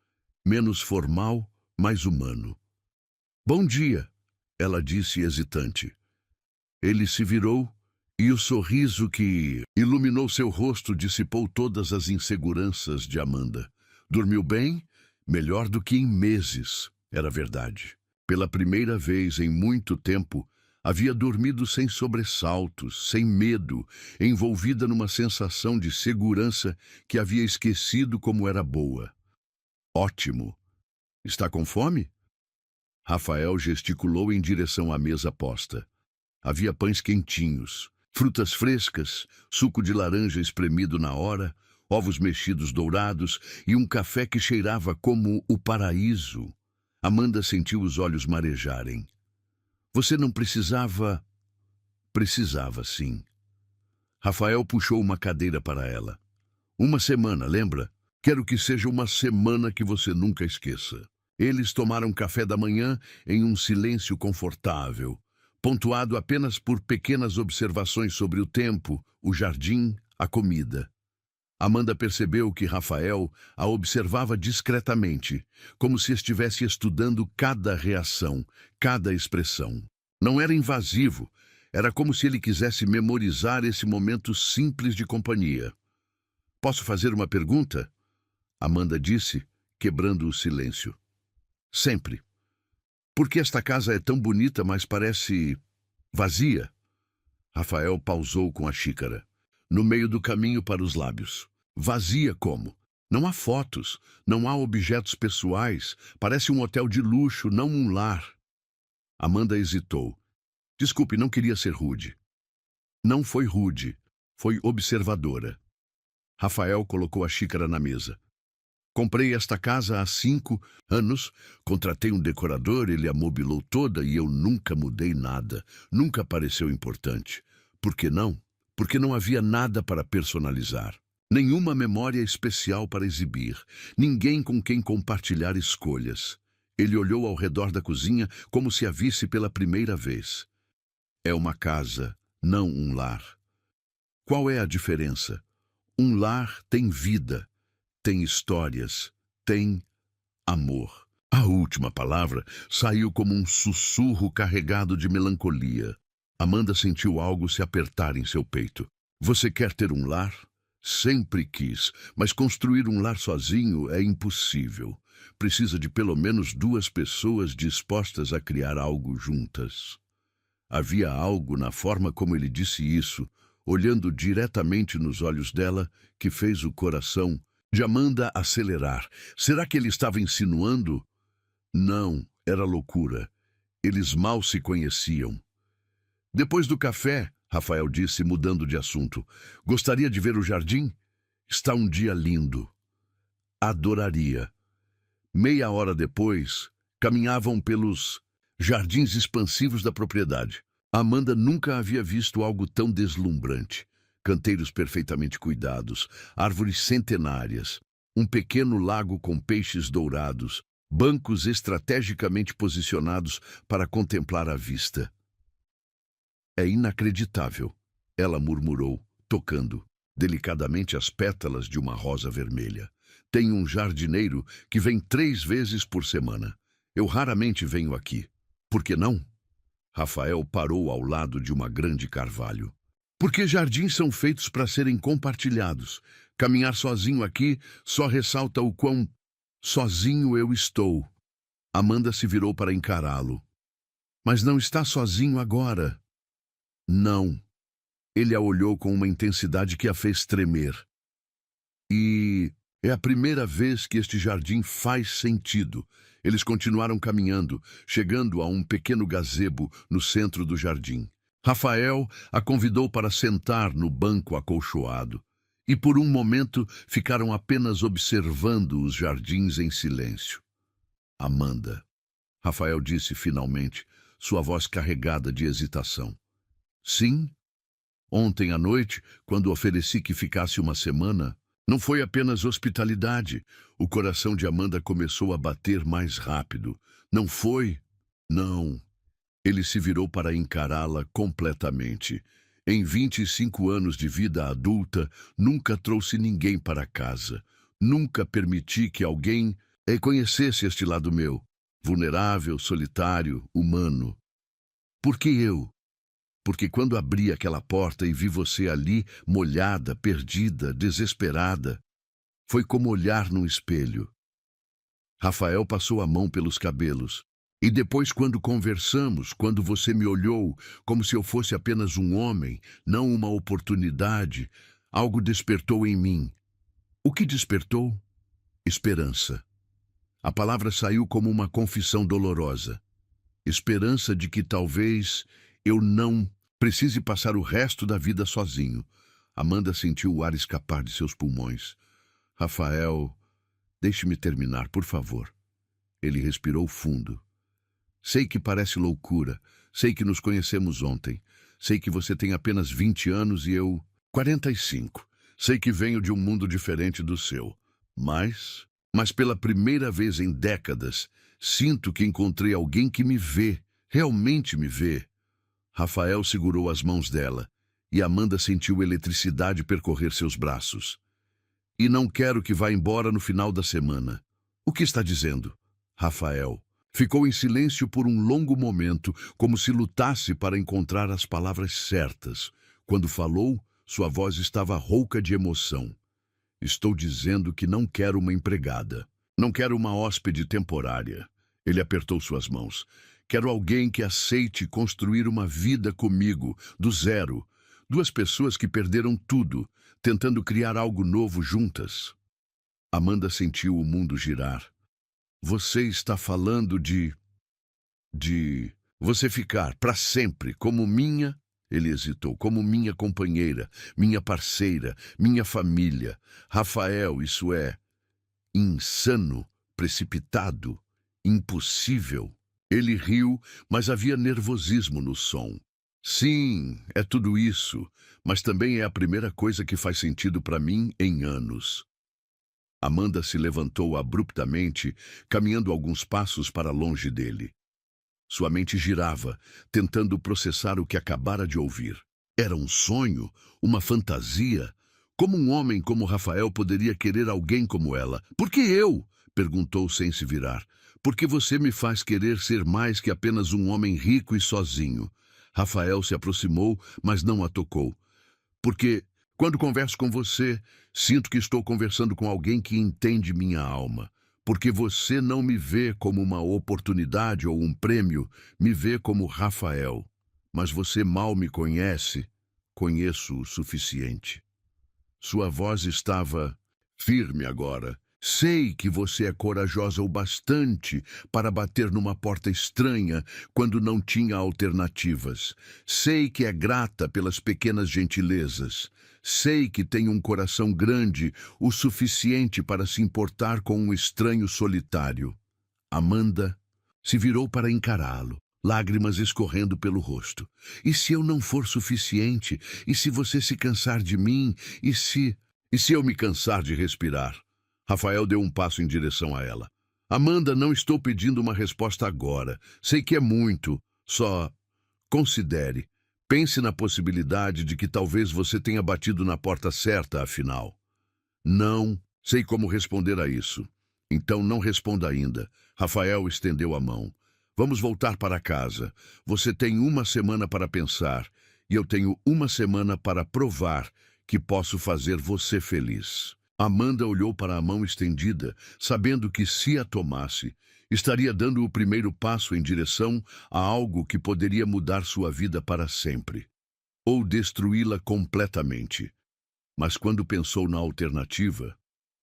menos formal, mais humano. "Bom dia", ela disse hesitante. Ele se virou e o sorriso que iluminou seu rosto dissipou todas as inseguranças de Amanda. Dormiu bem? Melhor do que em meses, era verdade. Pela primeira vez em muito tempo, havia dormido sem sobressaltos, sem medo, envolvida numa sensação de segurança que havia esquecido como era boa. Ótimo. Está com fome? Rafael gesticulou em direção à mesa posta. Havia pães quentinhos, frutas frescas, suco de laranja espremido na hora, ovos mexidos dourados e um café que cheirava como o paraíso. Amanda sentiu os olhos marejarem. Você não precisava... Precisava, sim. Rafael puxou uma cadeira para ela. Uma semana, lembra? Quero que seja uma semana que você nunca esqueça. Eles tomaram café da manhã em um silêncio confortável, pontuado apenas por pequenas observações sobre o tempo, o jardim, a comida. Amanda percebeu que Rafael a observava discretamente, como se estivesse estudando cada reação, cada expressão. Não era invasivo, era como se ele quisesse memorizar esse momento simples de companhia. Posso fazer uma pergunta? Amanda disse, quebrando o silêncio. Sempre. Por que esta casa é tão bonita, mas parece vazia? Rafael pausou com a xícara, no meio do caminho para os lábios. Vazia como? Não há fotos, não há objetos pessoais, parece um hotel de luxo, não um lar. Amanda hesitou. Desculpe, não queria ser rude. Não foi rude, foi observadora. Rafael colocou a xícara na mesa. Comprei esta casa há 5 anos, contratei um decorador, ele a mobilou toda e eu nunca mudei nada, nunca pareceu importante. Por que não? Porque não havia nada para personalizar. Nenhuma memória especial para exibir, ninguém com quem compartilhar escolhas. Ele olhou ao redor da cozinha como se a visse pela primeira vez. É uma casa, não um lar. Qual é a diferença? Um lar tem vida, tem histórias, tem amor. A última palavra saiu como um sussurro carregado de melancolia. Amanda sentiu algo se apertar em seu peito. Você quer ter um lar? Sempre quis, mas construir um lar sozinho é impossível. Precisa de pelo menos 2 pessoas dispostas a criar algo juntas. Havia algo na forma como ele disse isso, olhando diretamente nos olhos dela, que fez o coração de Amanda acelerar. Será que ele estava insinuando? Não, era loucura. Eles mal se conheciam. Depois do café, Rafael disse, mudando de assunto, gostaria de ver o jardim? Está um dia lindo. Adoraria. Meia hora depois, caminhavam pelos jardins expansivos da propriedade. Amanda nunca havia visto algo tão deslumbrante. Canteiros perfeitamente cuidados, árvores centenárias, um pequeno lago com peixes dourados, bancos estrategicamente posicionados para contemplar a vista. É inacreditável, ela murmurou, tocando delicadamente as pétalas de uma rosa vermelha. Tem um jardineiro que vem 3 vezes por semana. Eu raramente venho aqui. Por que não? Rafael parou ao lado de uma grande carvalho. Porque jardins são feitos para serem compartilhados. Caminhar sozinho aqui só ressalta o quão sozinho eu estou. Amanda se virou para encará-lo. Mas não está sozinho agora. Não. Ele a olhou com uma intensidade que a fez tremer. E é a primeira vez que este jardim faz sentido. Eles continuaram caminhando, chegando a um pequeno gazebo no centro do jardim. Rafael a convidou para sentar no banco acolchoado. E por um momento ficaram apenas observando os jardins em silêncio. Amanda, Rafael disse finalmente, sua voz carregada de hesitação. Sim, ontem à noite, quando ofereci que ficasse uma semana, não foi apenas hospitalidade. O coração de Amanda começou a bater mais rápido. Não foi? Não. Ele se virou para encará-la completamente. Em 25 anos de vida adulta, nunca trouxe ninguém para casa. Nunca permiti que alguém reconhecesse este lado meu, vulnerável, solitário, humano. Por que eu? Porque quando abri aquela porta e vi você ali, molhada, perdida, desesperada, foi como olhar num espelho. Rafael passou a mão pelos cabelos. E depois, quando conversamos, quando você me olhou como se eu fosse apenas um homem, não uma oportunidade, algo despertou em mim. O que despertou? Esperança. A palavra saiu como uma confissão dolorosa. Esperança de que talvez eu não precise passar o resto da vida sozinho. Amanda sentiu o ar escapar de seus pulmões. Rafael, deixe-me terminar, por favor. Ele respirou fundo. Sei que parece loucura. Sei que nos conhecemos ontem. Sei que você tem apenas 20 anos e eu 45. Sei que venho de um mundo diferente do seu, mas pela primeira vez em décadas, sinto que encontrei alguém que me vê, realmente me vê. Rafael segurou as mãos dela e Amanda sentiu eletricidade percorrer seus braços. E não quero que vá embora no final da semana. O que está dizendo? Rafael ficou em silêncio por um longo momento, como se lutasse para encontrar as palavras certas. Quando falou, sua voz estava rouca de emoção. Estou dizendo que não quero uma empregada. Não quero uma hóspede temporária. Ele apertou suas mãos. Quero alguém que aceite construir uma vida comigo, do zero. Duas pessoas que perderam tudo, tentando criar algo novo juntas. Amanda sentiu o mundo girar. Você está falando de você ficar para sempre como minha... Ele hesitou, como minha companheira, minha parceira, minha família. Rafael, isso é insano, precipitado, impossível. Ele riu, mas havia nervosismo no som. Sim, é tudo isso, mas também é a primeira coisa que faz sentido para mim em anos. Amanda se levantou abruptamente, caminhando alguns passos para longe dele. Sua mente girava, tentando processar o que acabara de ouvir. Era um sonho? Uma fantasia? Como um homem como Rafael poderia querer alguém como ela? Por que eu? Perguntou sem se virar. Porque você me faz querer ser mais que apenas um homem rico e sozinho. Rafael se aproximou, mas não a tocou. Porque, quando converso com você, sinto que estou conversando com alguém que entende minha alma. Porque você não me vê como uma oportunidade ou um prêmio, me vê como Rafael. Mas você mal me conhece, conheço o suficiente. Sua voz estava firme agora. Sei que você é corajosa o bastante para bater numa porta estranha quando não tinha alternativas. Sei que é grata pelas pequenas gentilezas. Sei que tem um coração grande o suficiente para se importar com um estranho solitário. Amanda se virou para encará-lo, lágrimas escorrendo pelo rosto. E se eu não for suficiente? E se você se cansar de mim? E se eu me cansar de respirar? Rafael deu um passo em direção a ela. Amanda, não estou pedindo uma resposta agora. Sei que é muito. Só considere. Pense na possibilidade de que talvez você tenha batido na porta certa, afinal. Não sei como responder a isso. Então não responda ainda. Rafael estendeu a mão. Vamos voltar para casa. Você tem uma semana para pensar, e eu tenho uma semana para provar que posso fazer você feliz. Amanda olhou para a mão estendida, sabendo que se a tomasse, estaria dando o primeiro passo em direção a algo que poderia mudar sua vida para sempre, ou destruí-la completamente. Mas quando pensou na alternativa,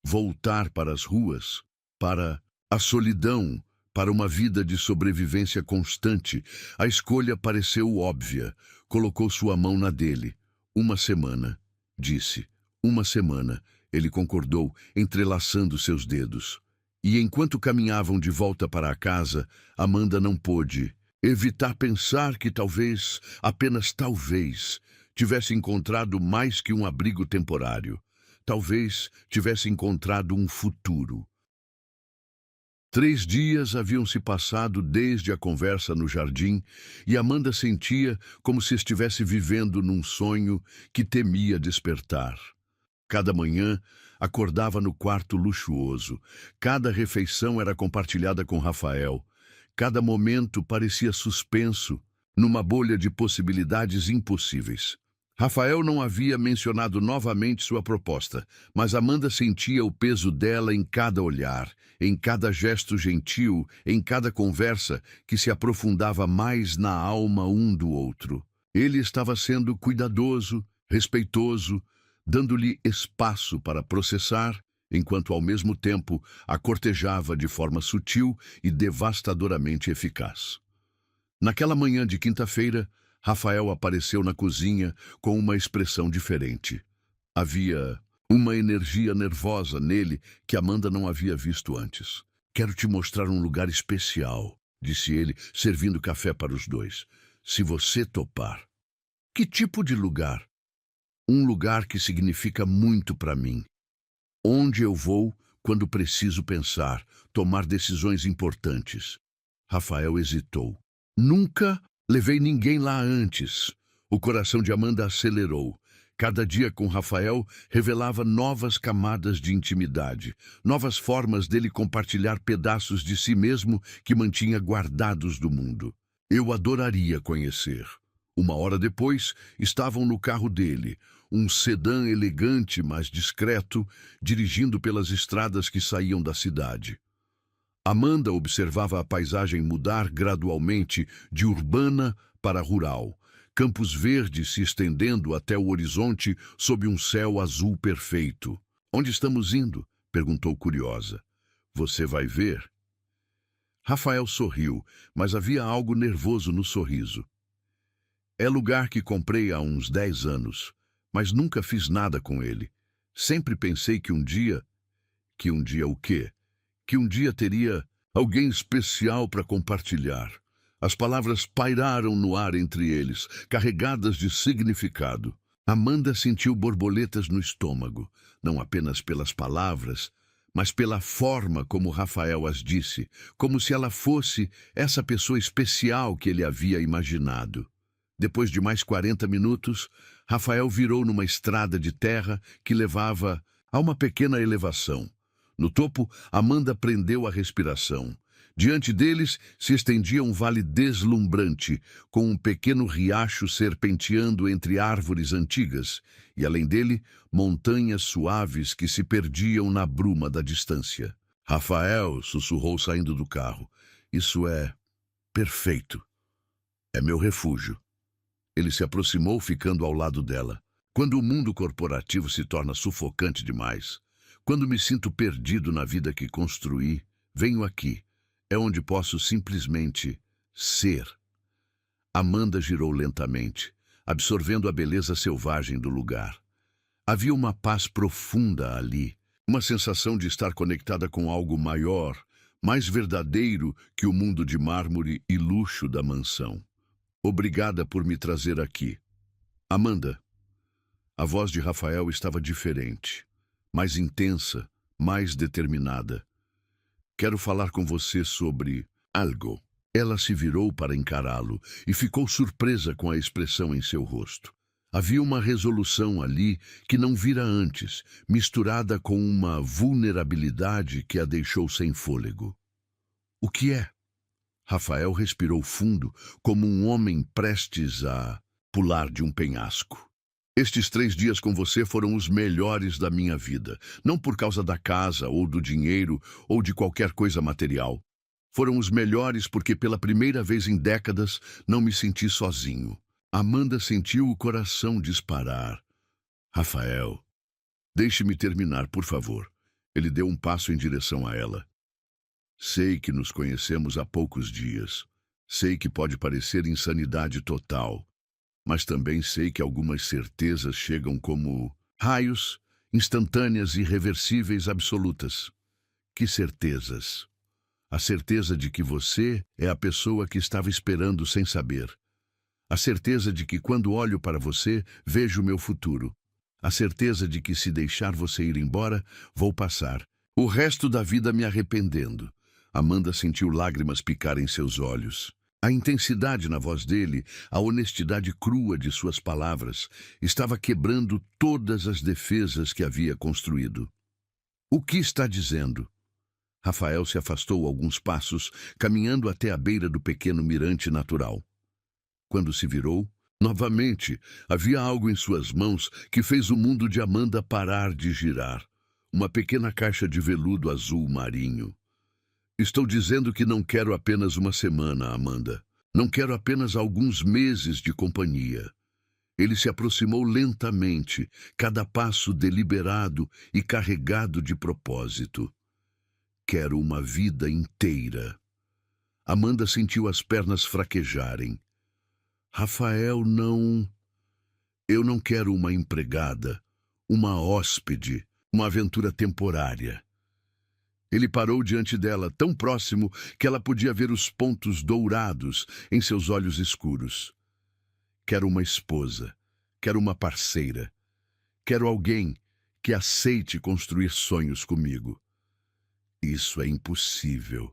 voltar para as ruas, para a solidão, para uma vida de sobrevivência constante, a escolha pareceu óbvia. Colocou sua mão na dele. Uma semana, disse. Uma semana, ele concordou, entrelaçando seus dedos. E enquanto caminhavam de volta para a casa, Amanda não pôde evitar pensar que talvez, apenas talvez, tivesse encontrado mais que um abrigo temporário. Talvez tivesse encontrado um futuro. 3 dias haviam se passado desde a conversa no jardim e Amanda sentia como se estivesse vivendo num sonho que temia despertar. Cada manhã, acordava no quarto luxuoso. Cada refeição era compartilhada com Rafael. Cada momento parecia suspenso, numa bolha de possibilidades impossíveis. Rafael não havia mencionado novamente sua proposta, mas Amanda sentia o peso dela em cada olhar, em cada gesto gentil, em cada conversa que se aprofundava mais na alma um do outro. Ele estava sendo cuidadoso, respeitoso, dando-lhe espaço para processar, enquanto ao mesmo tempo a cortejava de forma sutil e devastadoramente eficaz. Naquela manhã de quinta-feira, Rafael apareceu na cozinha com uma expressão diferente. Havia uma energia nervosa nele que Amanda não havia visto antes. Quero te mostrar um lugar especial, disse ele, servindo café para os dois. Se você topar. Que tipo de lugar? Um lugar que significa muito para mim. Onde eu vou quando preciso pensar, tomar decisões importantes. Rafael hesitou. Nunca levei ninguém lá antes. O coração de Amanda acelerou. Cada dia com Rafael revelava novas camadas de intimidade, novas formas dele compartilhar pedaços de si mesmo que mantinha guardados do mundo. Eu adoraria conhecer. Uma hora depois, estavam no carro dele, um sedã elegante, mas discreto, dirigindo pelas estradas que saíam da cidade. Amanda observava a paisagem mudar gradualmente de urbana para rural, campos verdes se estendendo até o horizonte sob um céu azul perfeito. "Onde estamos indo?" perguntou curiosa. "Você vai ver." Rafael sorriu, mas havia algo nervoso no sorriso. "É lugar que comprei há uns 10 anos, mas nunca fiz nada com ele. Sempre pensei que um dia... Que um dia o quê? Que um dia teria alguém especial para compartilhar." As palavras pairaram no ar entre eles, carregadas de significado. Amanda sentiu borboletas no estômago, não apenas pelas palavras, mas pela forma como Rafael as disse, como se ela fosse essa pessoa especial que ele havia imaginado. Depois de mais 40 minutos, Rafael virou numa estrada de terra que levava a uma pequena elevação. No topo, Amanda prendeu a respiração. Diante deles se estendia um vale deslumbrante, com um pequeno riacho serpenteando entre árvores antigas, e além dele, montanhas suaves que se perdiam na bruma da distância. "Rafael", sussurrou saindo do carro, "isso é perfeito. É meu refúgio." Ele se aproximou, ficando ao lado dela. "Quando o mundo corporativo se torna sufocante demais, quando me sinto perdido na vida que construí, venho aqui. É onde posso simplesmente ser." Amanda girou lentamente, absorvendo a beleza selvagem do lugar. Havia uma paz profunda ali, uma sensação de estar conectada com algo maior, mais verdadeiro que o mundo de mármore e luxo da mansão. "Obrigada por me trazer aqui." "Amanda." A voz de Rafael estava diferente, mais intensa, mais determinada. "Quero falar com você sobre algo." Ela se virou para encará-lo e ficou surpresa com a expressão em seu rosto. Havia uma resolução ali que não vira antes, misturada com uma vulnerabilidade que a deixou sem fôlego. "O que é?" Rafael respirou fundo, como um homem prestes a pular de um penhasco. "Estes 3 dias com você foram os melhores da minha vida, não por causa da casa, ou do dinheiro, ou de qualquer coisa material. Foram os melhores porque pela primeira vez em décadas não me senti sozinho." Amanda sentiu o coração disparar. "Rafael, deixe-me terminar, por favor." Ele deu um passo em direção a ela. "Sei que nos conhecemos há poucos dias. Sei que pode parecer insanidade total. Mas também sei que algumas certezas chegam como raios, instantâneas e irreversíveis absolutas." "Que certezas?" "A certeza de que você é a pessoa que estava esperando sem saber. A certeza de que quando olho para você, vejo o meu futuro. A certeza de que se deixar você ir embora, vou passar o resto da vida me arrependendo." Amanda sentiu lágrimas picar em seus olhos. A intensidade na voz dele, a honestidade crua de suas palavras, estava quebrando todas as defesas que havia construído. "O que está dizendo?" Rafael se afastou alguns passos, caminhando até a beira do pequeno mirante natural. Quando se virou, novamente, havia algo em suas mãos que fez o mundo de Amanda parar de girar. Uma pequena caixa de veludo azul marinho. "Estou dizendo que não quero apenas uma semana, Amanda. Não quero apenas alguns meses de companhia." Ele se aproximou lentamente, cada passo deliberado e carregado de propósito. "Quero uma vida inteira." Amanda sentiu as pernas fraquejarem. "Rafael, não... Eu não quero uma empregada, uma hóspede, uma aventura temporária." Ele parou diante dela, tão próximo que ela podia ver os pontos dourados em seus olhos escuros. "Quero uma esposa. Quero uma parceira. Quero alguém que aceite construir sonhos comigo. Isso é impossível.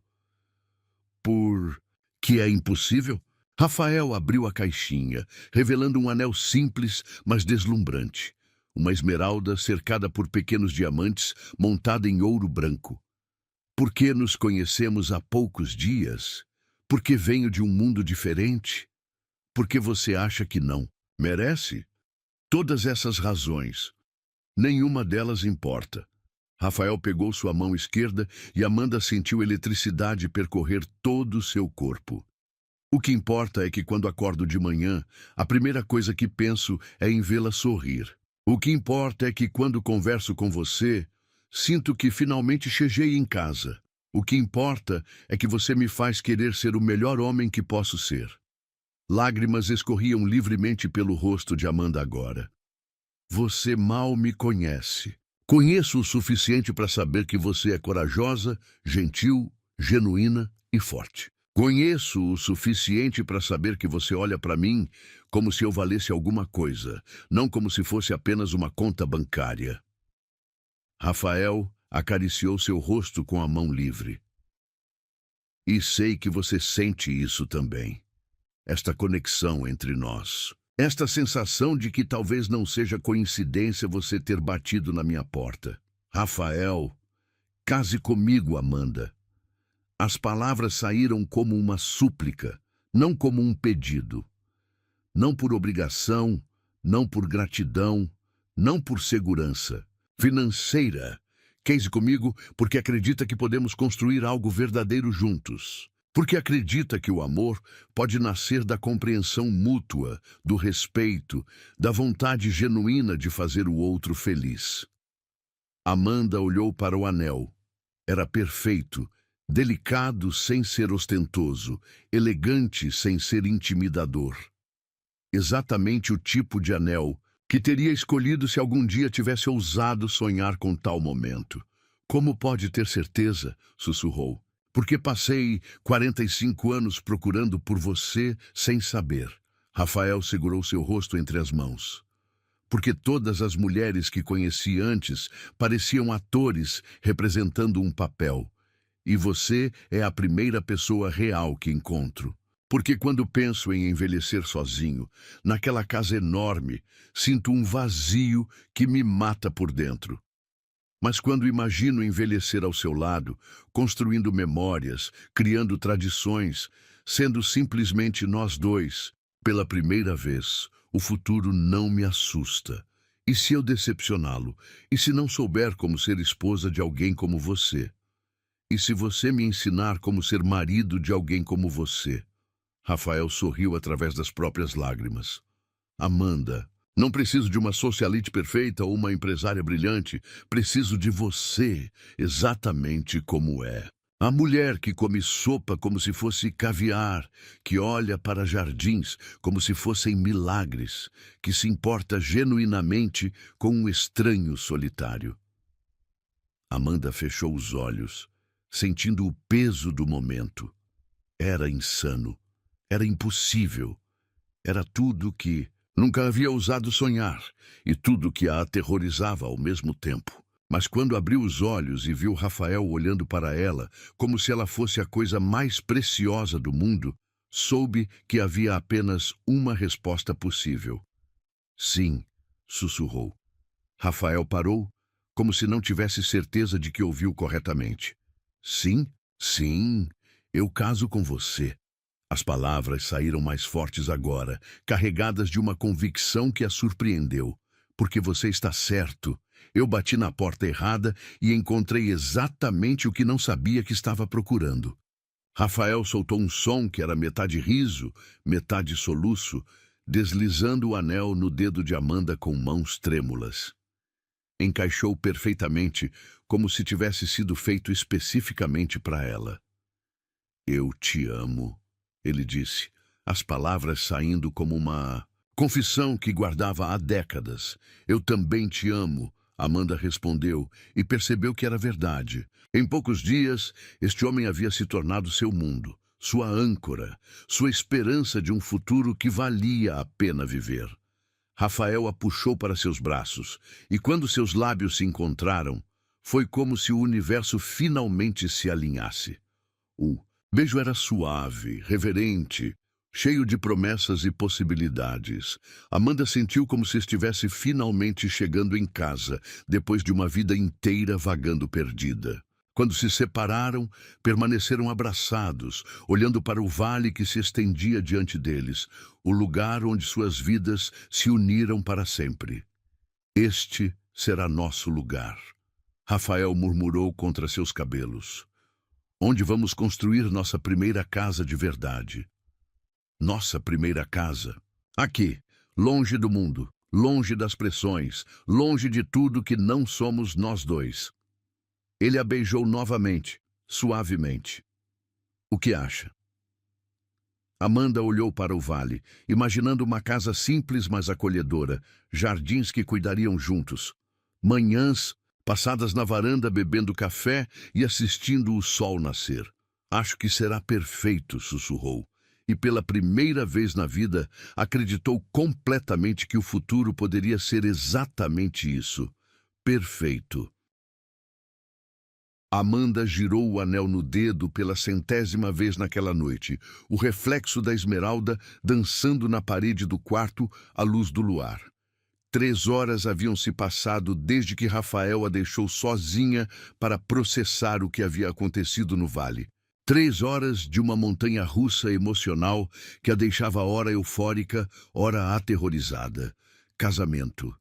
Por que é impossível? Rafael abriu a caixinha, revelando um anel simples, mas deslumbrante. Uma esmeralda cercada por pequenos diamantes, montada em ouro branco. Por que nos conhecemos há poucos dias? Porque venho de um mundo diferente? Porque você acha que não merece? Todas essas razões. Nenhuma delas importa. Rafael pegou sua mão esquerda e Amanda sentiu eletricidade percorrer todo o seu corpo. O que importa é que quando acordo de manhã, a primeira coisa que penso é em vê-la sorrir. O que importa é que quando converso com você, sinto que finalmente cheguei em casa. O que importa é que você me faz querer ser o melhor homem que posso ser. Lágrimas escorriam livremente pelo rosto de Amanda agora. Você mal me conhece. Conheço o suficiente para saber que você é corajosa, gentil, genuína e forte. Conheço o suficiente para saber que você olha para mim como se eu valesse alguma coisa, não como se fosse apenas uma conta bancária. Rafael acariciou seu rosto com a mão livre. E sei que você sente isso também. Esta conexão entre nós. Esta sensação de que talvez não seja coincidência você ter batido na minha porta. Rafael, case comigo, Amanda. As palavras saíram como uma súplica, não como um pedido. Não por obrigação, não por gratidão, não por segurança financeira. Case comigo porque acredita que podemos construir algo verdadeiro juntos. Porque acredita que o amor pode nascer da compreensão mútua, do respeito, da vontade genuína de fazer o outro feliz. Amanda olhou para o anel. Era perfeito, delicado sem ser ostentoso, elegante sem ser intimidador. Exatamente o tipo de anel que teria escolhido se algum dia tivesse ousado sonhar com tal momento. Como pode ter certeza? Sussurrou. Porque passei 45 anos procurando por você sem saber. Rafael segurou seu rosto entre as mãos. Porque todas as mulheres que conheci antes pareciam atores representando um papel. E você é a primeira pessoa real que encontro. Porque quando penso em envelhecer sozinho, naquela casa enorme, sinto um vazio que me mata por dentro. Mas quando imagino envelhecer ao seu lado, construindo memórias, criando tradições, sendo simplesmente nós dois, pela primeira vez, o futuro não me assusta. E se eu decepcioná-lo? E se não souber como ser esposa de alguém como você? E se você me ensinar como ser marido de alguém como você? Rafael sorriu através das próprias lágrimas. Amanda, não preciso de uma socialite perfeita ou uma empresária brilhante. Preciso de você, exatamente como é. A mulher que come sopa como se fosse caviar, que olha para jardins como se fossem milagres, que se importa genuinamente com um estranho solitário. Amanda fechou os olhos, sentindo o peso do momento. Era insano. Era impossível. Era tudo que nunca havia ousado sonhar, e tudo que a aterrorizava ao mesmo tempo. Mas quando abriu os olhos e viu Rafael olhando para ela, como se ela fosse a coisa mais preciosa do mundo, soube que havia apenas uma resposta possível. Sim, sussurrou. Rafael parou, como se não tivesse certeza de que ouviu corretamente. Sim, sim, eu caso com você. As palavras saíram mais fortes agora, carregadas de uma convicção que a surpreendeu. Porque você está certo. Eu bati na porta errada e encontrei exatamente o que não sabia que estava procurando. Rafael soltou um som que era metade riso, metade soluço, deslizando o anel no dedo de Amanda com mãos trêmulas. Encaixou perfeitamente, como se tivesse sido feito especificamente para ela. Eu te amo, ele disse, as palavras saindo como uma confissão que guardava há décadas. Eu também te amo, Amanda respondeu, e percebeu que era verdade. Em poucos dias, este homem havia se tornado seu mundo, sua âncora, sua esperança de um futuro que valia a pena viver. Rafael a puxou para seus braços, e quando seus lábios se encontraram, foi como se o universo finalmente se alinhasse. O beijo era suave, reverente, cheio de promessas e possibilidades. Amanda sentiu como se estivesse finalmente chegando em casa, depois de uma vida inteira vagando perdida. Quando se separaram, permaneceram abraçados, olhando para o vale que se estendia diante deles, o lugar onde suas vidas se uniram para sempre. Este será nosso lugar. Rafael murmurou contra seus cabelos. Onde vamos construir nossa primeira casa de verdade? Nossa primeira casa. Aqui, longe do mundo, longe das pressões, longe de tudo que não somos nós dois. Ele a beijou novamente, suavemente. O que acha? Amanda olhou para o vale, imaginando uma casa simples, mas acolhedora, jardins que cuidariam juntos, manhãs passadas na varanda bebendo café e assistindo o sol nascer. Acho que será perfeito, sussurrou. E pela primeira vez na vida, acreditou completamente que o futuro poderia ser exatamente isso. Perfeito. Amanda girou o anel no dedo pela 100ª vez naquela noite, o reflexo da esmeralda dançando na parede do quarto à luz do luar. 3 horas haviam se passado desde que Rafael a deixou sozinha para processar o que havia acontecido no vale. 3 horas de uma montanha-russa emocional que a deixava ora eufórica, ora aterrorizada. Casamento.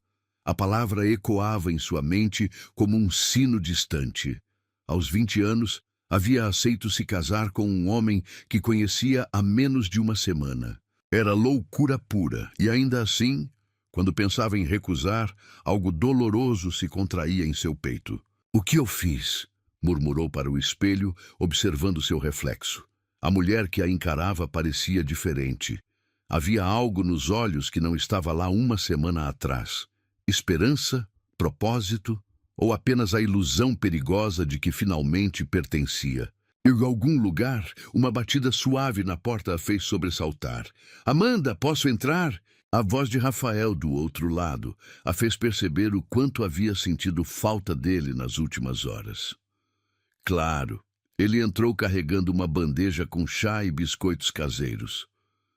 A palavra ecoava em sua mente como um sino distante. Aos 20 anos, havia aceito se casar com um homem que conhecia há menos de uma semana. Era loucura pura, e ainda assim, quando pensava em recusar, algo doloroso se contraía em seu peito. O que eu fiz? Murmurou para o espelho, observando seu reflexo. A mulher que a encarava parecia diferente. Havia algo nos olhos que não estava lá uma semana atrás. Esperança? Propósito? Ou apenas a ilusão perigosa de que finalmente pertencia? Em algum lugar, uma batida suave na porta a fez sobressaltar. "Amanda, posso entrar?" A voz de Rafael do outro lado a fez perceber o quanto havia sentido falta dele nas últimas horas. Claro, ele entrou carregando uma bandeja com chá e biscoitos caseiros.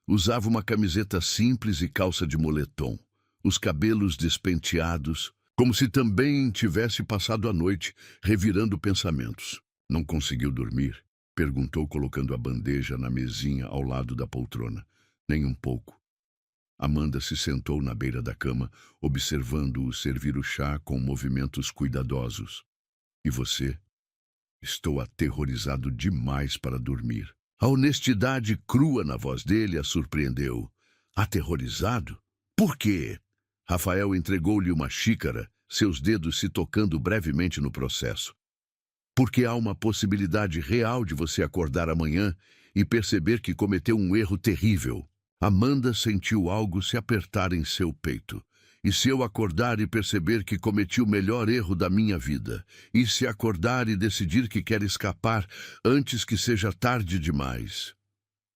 Usava uma camiseta simples e calça de moletom, os cabelos despenteados, como se também tivesse passado a noite revirando pensamentos. "Não conseguiu dormir?" perguntou, colocando a bandeja na mesinha ao lado da poltrona. "Nem um pouco." Amanda se sentou na beira da cama, observando-o servir o chá com movimentos cuidadosos. "E você?" "Estou aterrorizado demais para dormir." A honestidade crua na voz dele a surpreendeu. "Aterrorizado? Por quê?" Rafael entregou-lhe uma xícara, seus dedos se tocando brevemente no processo. "Porque há uma possibilidade real de você acordar amanhã e perceber que cometeu um erro terrível." Amanda sentiu algo se apertar em seu peito. "E se eu acordar e perceber que cometi o melhor erro da minha vida? E se acordar e decidir que quer escapar antes que seja tarde demais?"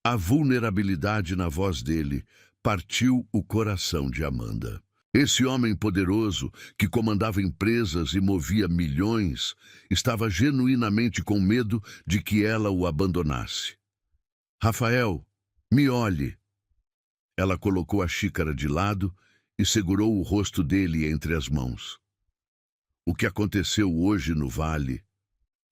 A vulnerabilidade na voz dele partiu o coração de Amanda. Esse homem poderoso, que comandava empresas e movia milhões, estava genuinamente com medo de que ela o abandonasse. "Rafael, me olhe." Ela colocou a xícara de lado e segurou o rosto dele entre as mãos. "O que aconteceu hoje no vale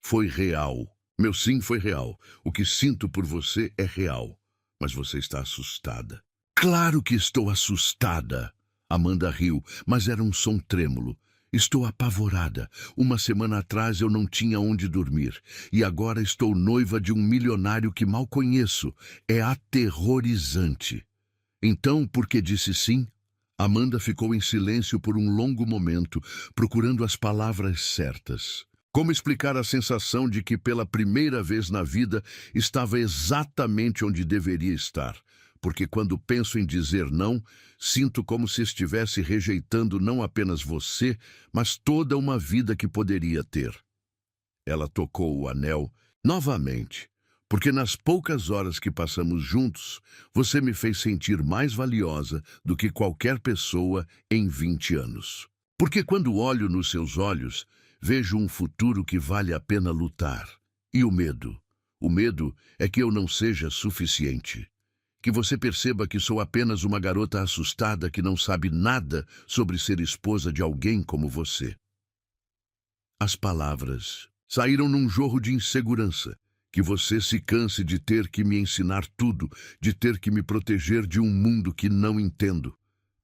foi real. Meu sim foi real. O que sinto por você é real. Mas você está assustada." "Claro que estou assustada." Amanda riu, mas era um som trêmulo. "Estou apavorada. Uma semana atrás eu não tinha onde dormir. E agora estou noiva de um milionário que mal conheço. É aterrorizante." "Então, por que disse sim?" Amanda ficou em silêncio por um longo momento, procurando as palavras certas. Como explicar a sensação de que pela primeira vez na vida estava exatamente onde deveria estar? Porque quando penso em dizer não, sinto como se estivesse rejeitando não apenas você, mas toda uma vida que poderia ter. Ela tocou o anel novamente, Porque nas poucas horas que passamos juntos, você me fez sentir mais valiosa do que qualquer pessoa em 20 anos. Porque quando olho nos seus olhos, vejo um futuro que vale a pena lutar. E o medo? O medo é que eu não seja suficiente. Que você perceba que sou apenas uma garota assustada que não sabe nada sobre ser esposa de alguém como você. As palavras saíram num jorro de insegurança. Que você se canse de ter que me ensinar tudo, de ter que me proteger de um mundo que não entendo.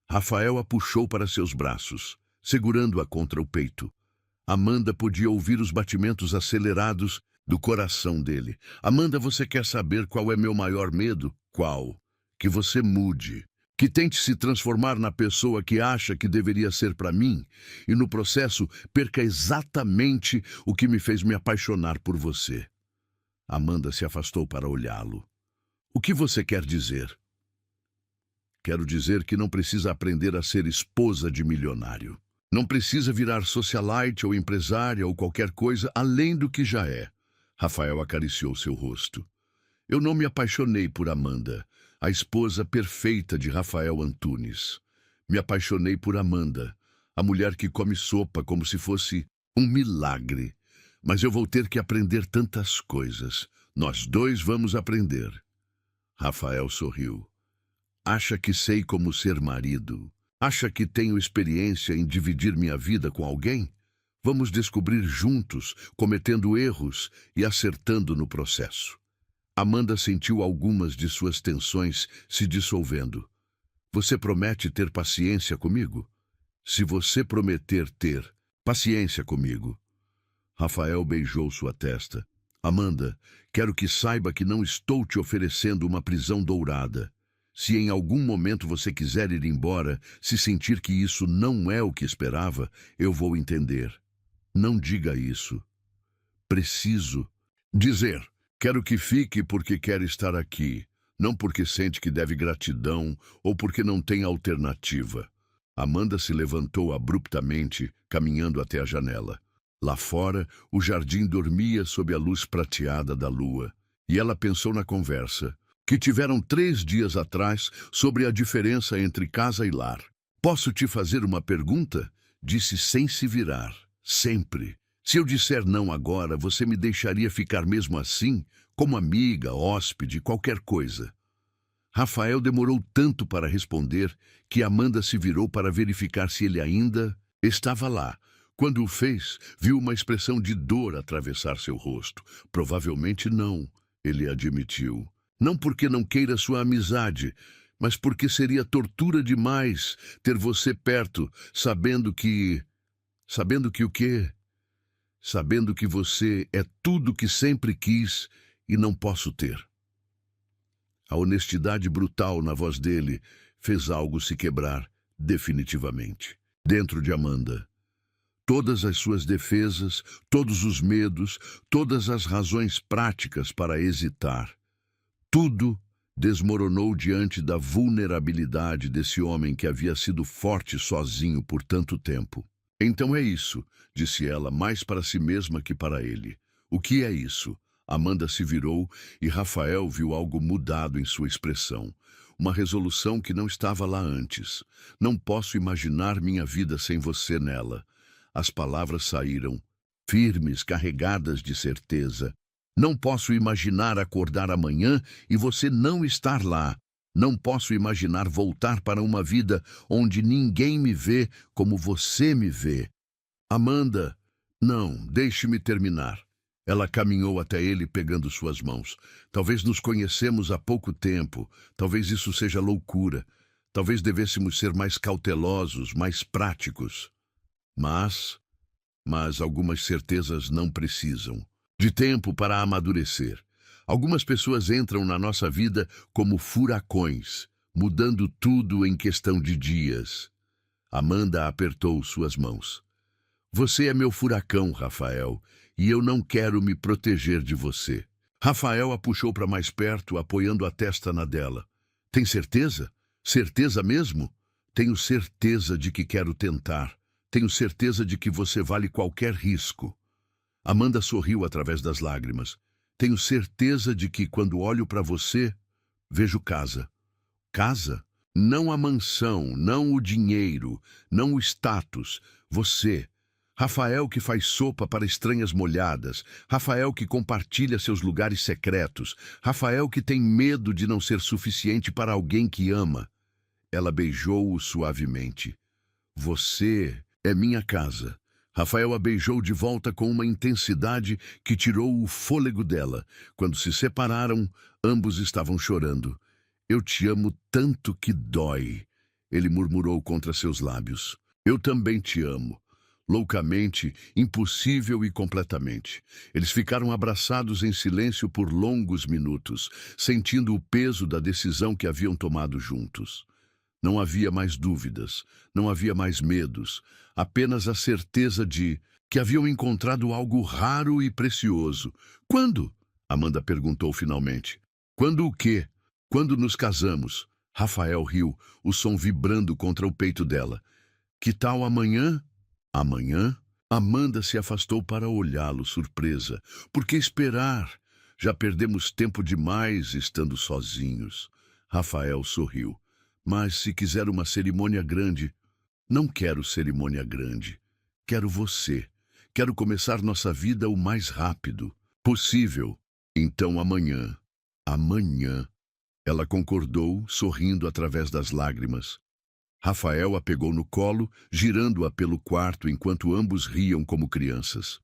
Rafael a puxou para seus braços, segurando-a contra o peito. Amanda podia ouvir os batimentos acelerados do coração dele. Amanda, você quer saber qual é meu maior medo? Qual? Que você mude. Que tente se transformar na pessoa que acha que deveria ser para mim e, no processo, perca exatamente o que me fez me apaixonar por você. Amanda se afastou para olhá-lo. O que você quer dizer? Quero dizer que não precisa aprender a ser esposa de milionário. Não precisa virar socialite ou empresária ou qualquer coisa além do que já é. Rafael acariciou seu rosto. Eu não me apaixonei por Amanda, a esposa perfeita de Rafael Antunes. Me apaixonei por Amanda, a mulher que come sopa como se fosse um milagre. Mas eu vou ter que aprender tantas coisas. Nós dois vamos aprender. Rafael sorriu. Acha que sei como ser marido? Acha que tenho experiência em dividir minha vida com alguém? Vamos descobrir juntos, cometendo erros e acertando no processo. Amanda sentiu algumas de suas tensões se dissolvendo. Você promete ter paciência comigo? Se você prometer ter paciência comigo. Rafael beijou sua testa. Amanda, quero que saiba que não estou te oferecendo uma prisão dourada. Se em algum momento você quiser ir embora, se sentir que isso não é o que esperava, eu vou entender. Não diga isso. Preciso dizer, quero que fique porque quer estar aqui, não porque sente que deve gratidão ou porque não tem alternativa. Amanda se levantou abruptamente, caminhando até a janela. Lá fora, o jardim dormia sob a luz prateada da lua, e ela pensou na conversa que tiveram 3 dias atrás sobre a diferença entre casa e lar. Posso te fazer uma pergunta? Disse sem se virar. Sempre. Se eu disser não agora, você me deixaria ficar mesmo assim, como amiga, hóspede, qualquer coisa? Rafael demorou tanto para responder que Amanda se virou para verificar se ele ainda estava lá. Quando o fez, viu uma expressão de dor atravessar seu rosto. Provavelmente não, ele admitiu. Não porque não queira sua amizade, mas porque seria tortura demais ter você perto, sabendo que o quê? Sabendo que você é tudo que sempre quis e não posso ter. A honestidade brutal na voz dele fez algo se quebrar definitivamente, dentro de Amanda. Todas as suas defesas, todos os medos, todas as razões práticas para hesitar. Tudo desmoronou diante da vulnerabilidade desse homem que havia sido forte sozinho por tanto tempo. Então é isso, disse ela, mais para si mesma que para ele. O que é isso? Amanda se virou e Rafael viu algo mudado em sua expressão. Uma resolução que não estava lá antes. Não posso imaginar minha vida sem você nela. As palavras saíram, firmes, carregadas de certeza. Não posso imaginar acordar amanhã e você não estar lá. Não posso imaginar voltar para uma vida onde ninguém me vê como você me vê. Amanda, não, deixe-me terminar. Ela caminhou até ele pegando suas mãos. Talvez nos conhecemos há pouco tempo. Talvez isso seja loucura. Talvez devêssemos ser mais cautelosos, mais práticos. Mas algumas certezas não precisam de tempo para amadurecer. Algumas pessoas entram na nossa vida como furacões, mudando tudo em questão de dias. Amanda apertou suas mãos. Você é meu furacão, Rafael, e eu não quero me proteger de você. Rafael a puxou para mais perto, apoiando a testa na dela. Tem certeza? Certeza mesmo? Tenho certeza de que quero tentar. Tenho certeza de que você vale qualquer risco. Amanda sorriu através das lágrimas. Tenho certeza de que, quando olho para você, vejo casa. Casa? Não a mansão, não o dinheiro, não o status. Você. Rafael que faz sopa para estranhas molhadas. Rafael que compartilha seus lugares secretos. Rafael que tem medo de não ser suficiente para alguém que ama. Ela beijou-o suavemente. Você é minha casa. Rafael a beijou de volta com uma intensidade que tirou o fôlego dela. Quando se separaram, ambos estavam chorando. Eu te amo tanto que dói, ele murmurou contra seus lábios. Eu também te amo. Loucamente, impossível e completamente. Eles ficaram abraçados em silêncio por longos minutos, sentindo o peso da decisão que haviam tomado juntos. Não havia mais dúvidas, não havia mais medos, apenas a certeza de que haviam encontrado algo raro e precioso. Quando? Amanda perguntou finalmente. Quando o quê? Quando nos casamos. Rafael riu, o som vibrando contra o peito dela. Que tal amanhã? Amanhã? Amanda se afastou para olhá-lo, surpresa. Por que esperar? Já perdemos tempo demais estando sozinhos. Rafael sorriu. Mas se quiser uma cerimônia grande... Não quero cerimônia grande. Quero você. Quero começar nossa vida o mais rápido possível. Então amanhã. Amanhã. Ela concordou, sorrindo através das lágrimas. Rafael a pegou no colo, girando-a pelo quarto enquanto ambos riam como crianças.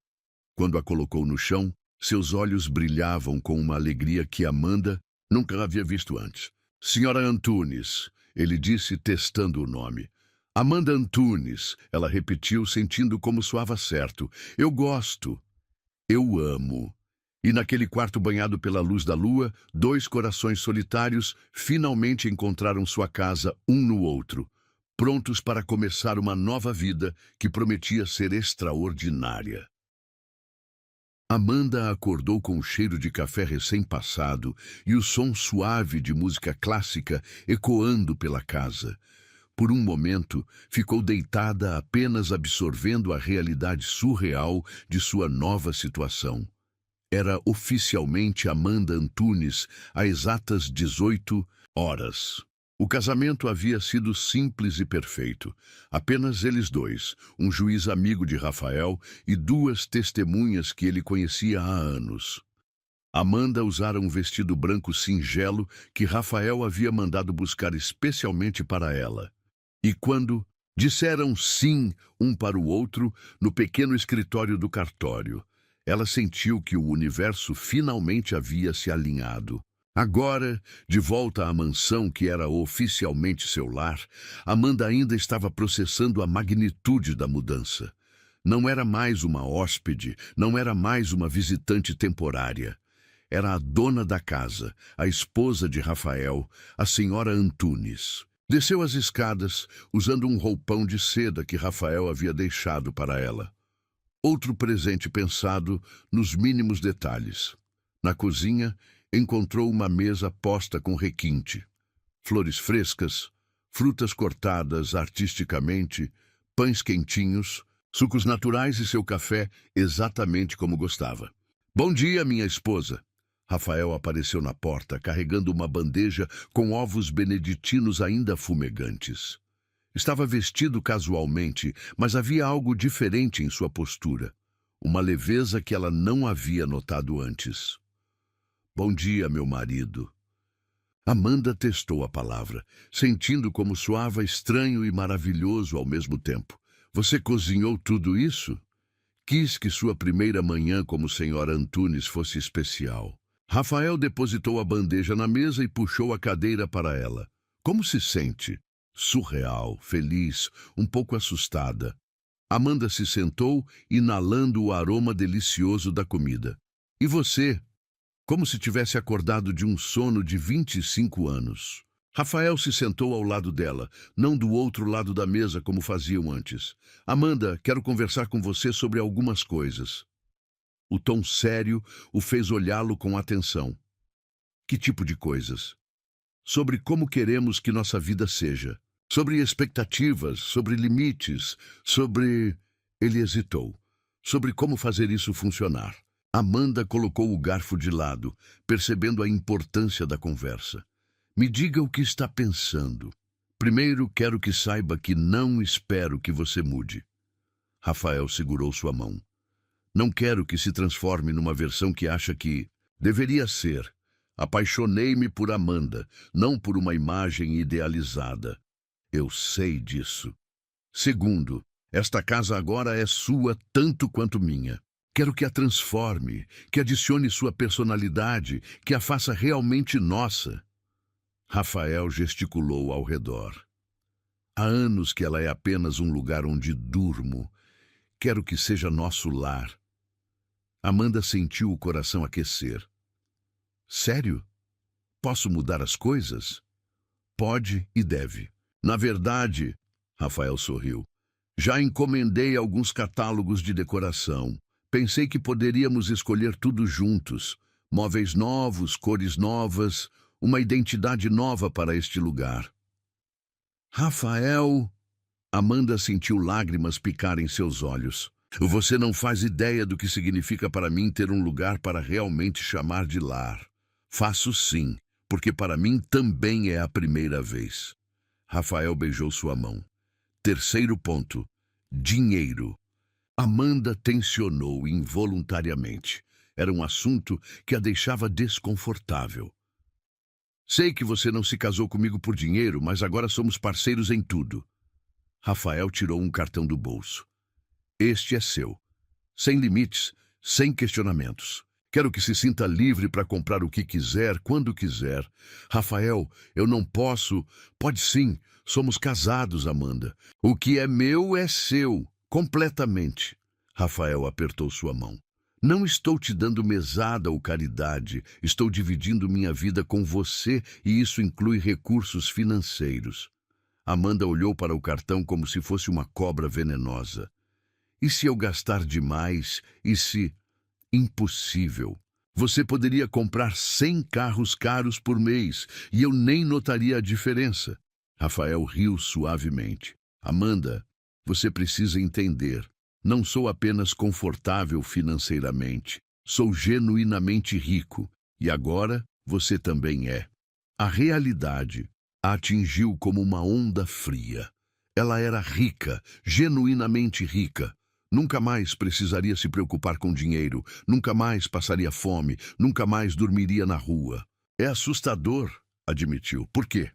Quando a colocou no chão, seus olhos brilhavam com uma alegria que Amanda nunca havia visto antes. Senhora Antunes, ele disse, testando o nome. Amanda Antunes, ela repetiu, sentindo como soava certo. Eu gosto. Eu amo. E naquele quarto banhado pela luz da lua, dois corações solitários finalmente encontraram sua casa um no outro, prontos para começar uma nova vida que prometia ser extraordinária. Amanda acordou com o cheiro de café recém-passado e o som suave de música clássica ecoando pela casa. Por um momento, ficou deitada apenas absorvendo a realidade surreal de sua nova situação. Era oficialmente Amanda Antunes, há exatas 18 horas. O casamento havia sido simples e perfeito. Apenas eles dois, um juiz amigo de Rafael e duas testemunhas que ele conhecia há anos. Amanda usara um vestido branco singelo que Rafael havia mandado buscar especialmente para ela. E quando disseram sim um para o outro no pequeno escritório do cartório, ela sentiu que o universo finalmente havia se alinhado. Agora, de volta à mansão que era oficialmente seu lar, Amanda ainda estava processando a magnitude da mudança. Não era mais uma hóspede, não era mais uma visitante temporária. Era a dona da casa, a esposa de Rafael, a senhora Antunes. Desceu as escadas, usando um roupão de seda que Rafael havia deixado para ela. Outro presente pensado nos mínimos detalhes. Na cozinha, encontrou uma mesa posta com requinte. Flores frescas, frutas cortadas artisticamente, pães quentinhos, sucos naturais e seu café exatamente como gostava. Bom dia, minha esposa. Rafael apareceu na porta, carregando uma bandeja com ovos beneditinos ainda fumegantes. Estava vestido casualmente, mas havia algo diferente em sua postura. Uma leveza que ela não havia notado antes. Bom dia, meu marido. Amanda testou a palavra, sentindo como soava estranho e maravilhoso ao mesmo tempo. Você cozinhou tudo isso? Quis que sua primeira manhã como senhora Antunes fosse especial. Rafael depositou a bandeja na mesa e puxou a cadeira para ela. Como se sente? Surreal, feliz, um pouco assustada. Amanda se sentou, inalando o aroma delicioso da comida. E você? Como se tivesse acordado de um sono de 25 anos. Rafael se sentou ao lado dela, não do outro lado da mesa como faziam antes. Amanda, quero conversar com você sobre algumas coisas. O tom sério o fez olhá-lo com atenção. Que tipo de coisas? Sobre como queremos que nossa vida seja. Sobre expectativas, sobre limites, sobre... Ele hesitou. Sobre como fazer isso funcionar. Amanda colocou o garfo de lado, percebendo a importância da conversa. Me diga o que está pensando. Primeiro, quero que saiba que não espero que você mude. Rafael segurou sua mão. Não quero que se transforme numa versão que acha que deveria ser. Apaixonei-me por Amanda, não por uma imagem idealizada. Eu sei disso. Segundo, esta casa agora é sua tanto quanto minha. Quero que a transforme, que adicione sua personalidade, que a faça realmente nossa. Rafael gesticulou ao redor. Há anos que ela é apenas um lugar onde durmo. Quero que seja nosso lar. Amanda sentiu o coração aquecer. Sério? Posso mudar as coisas? Pode e deve. Na verdade, Rafael sorriu, já encomendei alguns catálogos de decoração. Pensei que poderíamos escolher tudo juntos. Móveis novos, cores novas, uma identidade nova para este lugar. Rafael... Amanda sentiu lágrimas picarem seus olhos. Você não faz ideia do que significa para mim ter um lugar para realmente chamar de lar. Faço sim, porque para mim também é a primeira vez. Rafael beijou sua mão. Terceiro ponto. Dinheiro. Amanda tensionou involuntariamente. Era um assunto que a deixava desconfortável. Sei que você não se casou comigo por dinheiro, mas agora somos parceiros em tudo. Rafael tirou um cartão do bolso. Este é seu. Sem limites, sem questionamentos. Quero que se sinta livre para comprar o que quiser, quando quiser. Rafael, eu não posso... Pode sim, somos casados, Amanda. O que é meu é seu, completamente. Rafael apertou sua mão. Não estou te dando mesada ou caridade. Estou dividindo minha vida com você e isso inclui recursos financeiros. Amanda olhou para o cartão como se fosse uma cobra venenosa. E se eu gastar demais? E se... Impossível. Você poderia comprar 100 carros caros por mês e eu nem notaria a diferença. Rafael riu suavemente. Amanda, você precisa entender. Não sou apenas confortável financeiramente. Sou genuinamente rico. E agora você também é. A realidade a atingiu como uma onda fria. Ela era rica, genuinamente rica. Nunca mais precisaria se preocupar com dinheiro, nunca mais passaria fome, nunca mais dormiria na rua. É assustador, admitiu. Por quê?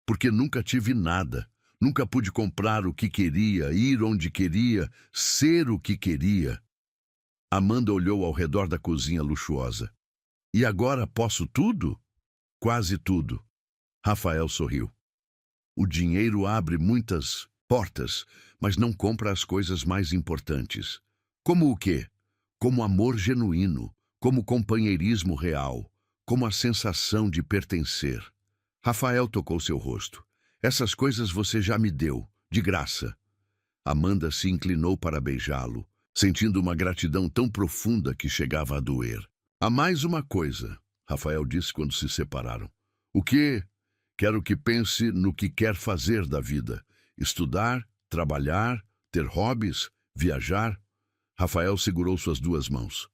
Porque nunca tive nada. Nunca pude comprar o que queria, ir onde queria, ser o que queria. Amanda olhou ao redor da cozinha luxuosa. E agora posso tudo? Quase tudo. Rafael sorriu. O dinheiro abre muitas portas, mas não compra as coisas mais importantes. Como o quê? Como amor genuíno, como companheirismo real, como a sensação de pertencer. Rafael tocou seu rosto. Essas coisas você já me deu, de graça. Amanda se inclinou para beijá-lo, sentindo uma gratidão tão profunda que chegava a doer. Há mais uma coisa, Rafael disse quando se separaram. O quê? Quero que pense no que quer fazer da vida. Estudar, trabalhar, ter hobbies, viajar. Rafael segurou suas duas mãos.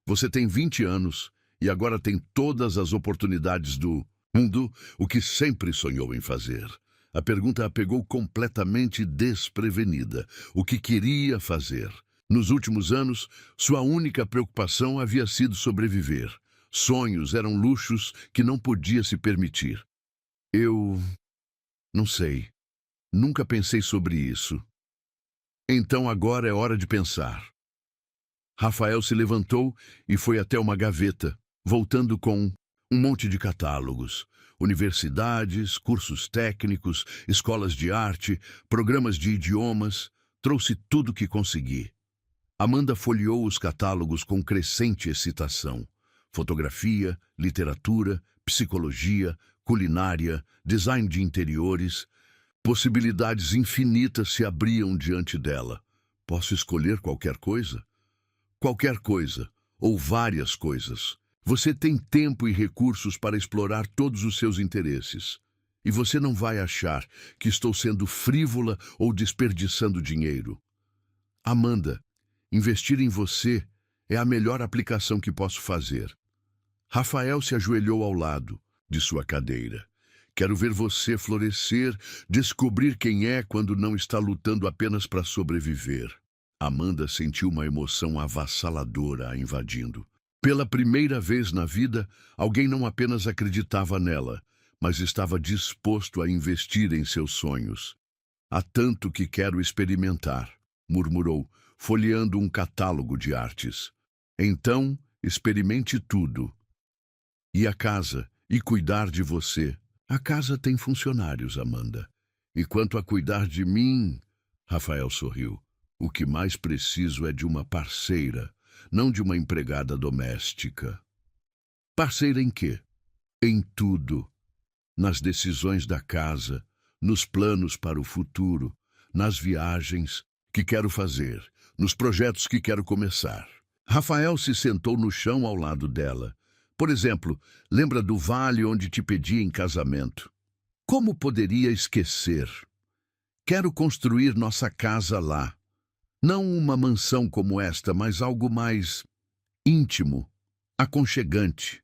Você tem 20 anos e agora tem todas as oportunidades do mundo, o que sempre sonhou em fazer. A pergunta a pegou completamente desprevenida. O que queria fazer? Nos últimos anos, sua única preocupação havia sido sobreviver. Sonhos eram luxos que não podia se permitir. Eu... não sei. Nunca pensei sobre isso. Então agora é hora de pensar. Rafael se levantou e foi até uma gaveta, voltando com um monte de catálogos. Universidades, cursos técnicos, escolas de arte, programas de idiomas. Trouxe tudo que consegui. Amanda folheou os catálogos com crescente excitação. Fotografia, literatura, psicologia, culinária, design de interiores. Possibilidades infinitas se abriam diante dela. Posso escolher qualquer coisa? Qualquer coisa, ou várias coisas. Você tem tempo e recursos para explorar todos os seus interesses. E você não vai achar que estou sendo frívola ou desperdiçando dinheiro. Amanda, investir em você É a melhor aplicação que posso fazer. Rafael se ajoelhou ao lado de sua cadeira. Quero ver você florescer, descobrir quem é quando não está lutando apenas para sobreviver. Amanda sentiu uma emoção avassaladora a invadindo. Pela primeira vez na vida, alguém não apenas acreditava nela, mas estava disposto a investir em seus sonhos. Há tanto que quero experimentar, murmurou, folheando um catálogo de artes. Então, experimente tudo. E a casa, e cuidar de você. A casa tem funcionários, Amanda. E quanto a cuidar de mim, Rafael sorriu. O que mais preciso é de uma parceira, não de uma empregada doméstica. Parceira em quê? Em tudo. Nas decisões da casa, nos planos para o futuro, nas viagens que quero fazer, nos projetos que quero começar. Rafael se sentou no chão ao lado dela. Por exemplo, lembra do vale onde te pedi em casamento? Como poderia esquecer? Quero construir nossa casa lá. Não uma mansão como esta, mas algo mais íntimo, aconchegante.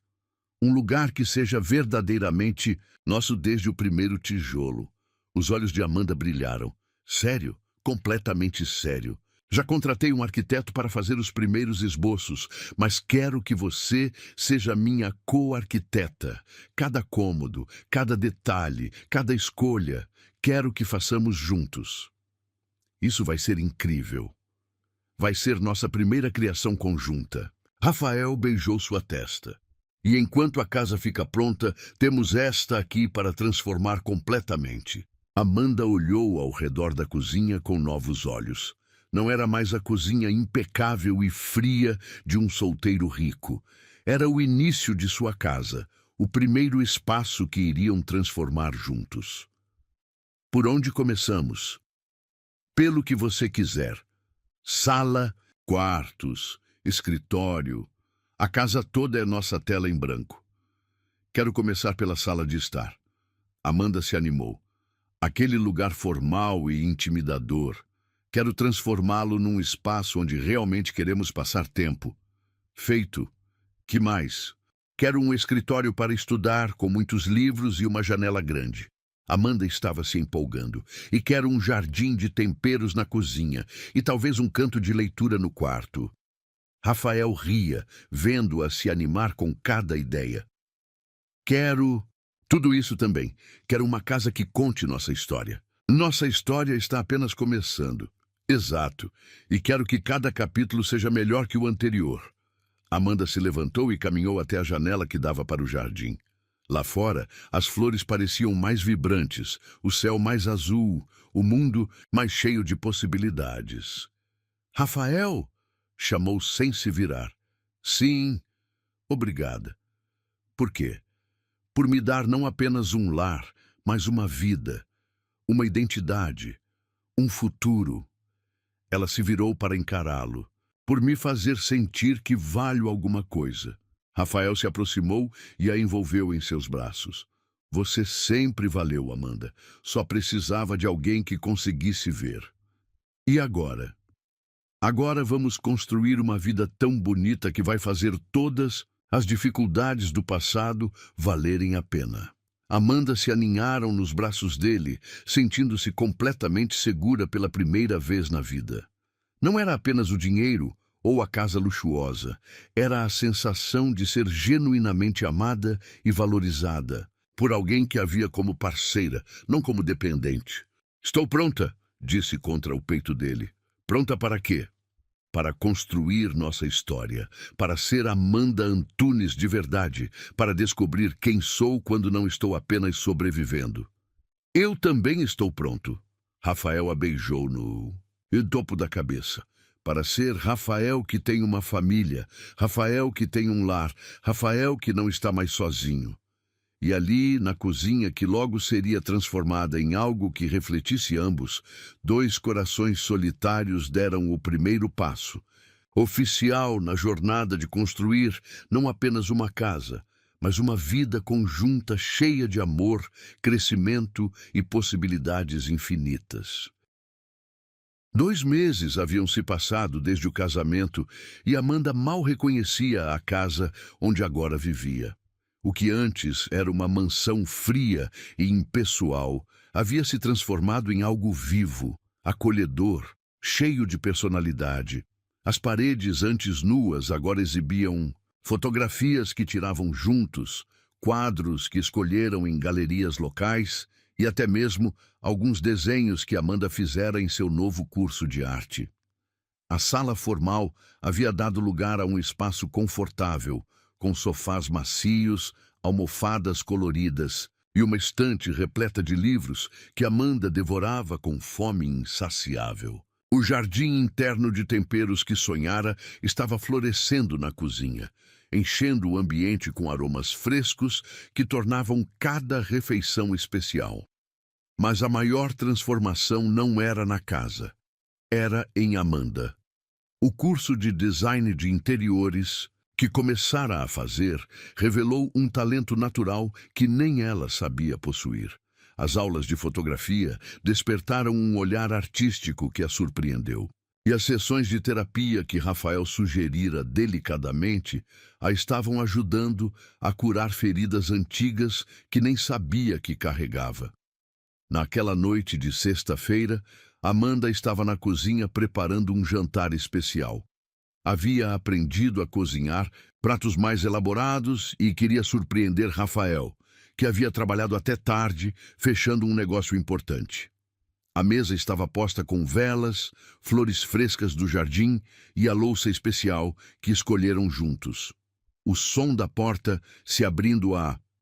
Um lugar que seja verdadeiramente nosso desde o primeiro tijolo. Os olhos de Amanda brilharam. Sério? Completamente sério. Já contratei um arquiteto para fazer os primeiros esboços, mas quero que você seja minha co-arquiteta. Cada cômodo, cada detalhe, cada escolha, quero que façamos juntos. Isso vai ser incrível. Vai ser nossa primeira criação conjunta. Rafael beijou sua testa. E enquanto a casa fica pronta, temos esta aqui para transformar completamente. Amanda olhou ao redor da cozinha com novos olhos. Não era mais a cozinha impecável e fria de um solteiro rico. Era o início de sua casa, o primeiro espaço que iriam transformar juntos. Por onde começamos? Pelo que você quiser. Sala, quartos, escritório. A casa toda é nossa tela em branco. Quero começar pela sala de estar. Amanda se animou. Aquele lugar formal e intimidador. Quero transformá-lo num espaço onde realmente queremos passar tempo. Feito. Que mais? Quero um escritório para estudar, com muitos livros e uma janela grande. Amanda estava se empolgando. E quero um jardim de temperos na cozinha e talvez um canto de leitura no quarto. Rafael ria, vendo-a se animar com cada ideia. Quero tudo isso também. Quero uma casa que conte nossa história. Nossa história está apenas começando. Exato. E quero que cada capítulo seja melhor que o anterior. Amanda se levantou e caminhou até a janela que dava para o jardim. Lá fora, as flores pareciam mais vibrantes, o céu mais azul, o mundo mais cheio de possibilidades. Rafael! Chamou sem se virar. Sim, obrigada. Por quê? Por me dar não apenas um lar, mas uma vida, uma identidade, um futuro. Ela se virou para encará-lo, por me fazer sentir que valho alguma coisa. Rafael se aproximou e a envolveu em seus braços. Você sempre valeu, Amanda. Só precisava de alguém que conseguisse ver. E agora? Agora vamos construir uma vida tão bonita que vai fazer todas as dificuldades do passado valerem a pena. Amanda se aninharam nos braços dele, sentindo-se completamente segura pela primeira vez na vida. Não era apenas o dinheiro ou a casa luxuosa, era a sensação de ser genuinamente amada e valorizada por alguém que a via como parceira, não como dependente. Estou pronta, disse contra o peito dele. Pronta para quê? Para construir nossa história, para ser Amanda Antunes de verdade, para descobrir quem sou quando não estou apenas sobrevivendo. Eu também estou pronto. Rafael a beijou no topo da cabeça. Para ser Rafael que tem uma família, Rafael que tem um lar, Rafael que não está mais sozinho. E ali, na cozinha que logo seria transformada em algo que refletisse ambos, dois corações solitários deram o primeiro passo, oficial na jornada de construir não apenas uma casa, mas uma vida conjunta cheia de amor, crescimento e possibilidades infinitas. 2 meses haviam se passado desde o casamento e Amanda mal reconhecia a casa onde agora vivia. O que antes era uma mansão fria e impessoal havia se transformado em algo vivo, acolhedor, cheio de personalidade. As paredes antes nuas agora exibiam fotografias que tiravam juntos, quadros que escolheram em galerias locais e até mesmo alguns desenhos que Amanda fizera em seu novo curso de arte. A sala formal havia dado lugar a um espaço confortável, com sofás macios, almofadas coloridas e uma estante repleta de livros que Amanda devorava com fome insaciável. O jardim interno de temperos que sonhara estava florescendo na cozinha, enchendo o ambiente com aromas frescos que tornavam cada refeição especial. Mas a maior transformação não era na casa, era em Amanda. O curso de design de interiores que começara a fazer revelou um talento natural que nem ela sabia possuir. As aulas de fotografia despertaram um olhar artístico que a surpreendeu. E as sessões de terapia que Rafael sugerira delicadamente a estavam ajudando a curar feridas antigas que nem sabia que carregava. Naquela noite de sexta-feira, Amanda estava na cozinha preparando um jantar especial. Havia aprendido a cozinhar pratos mais elaborados e queria surpreender Rafael, que havia trabalhado até tarde, fechando um negócio importante. A mesa estava posta com velas, flores frescas do jardim e a louça especial que escolheram juntos. O som da porta se abrindo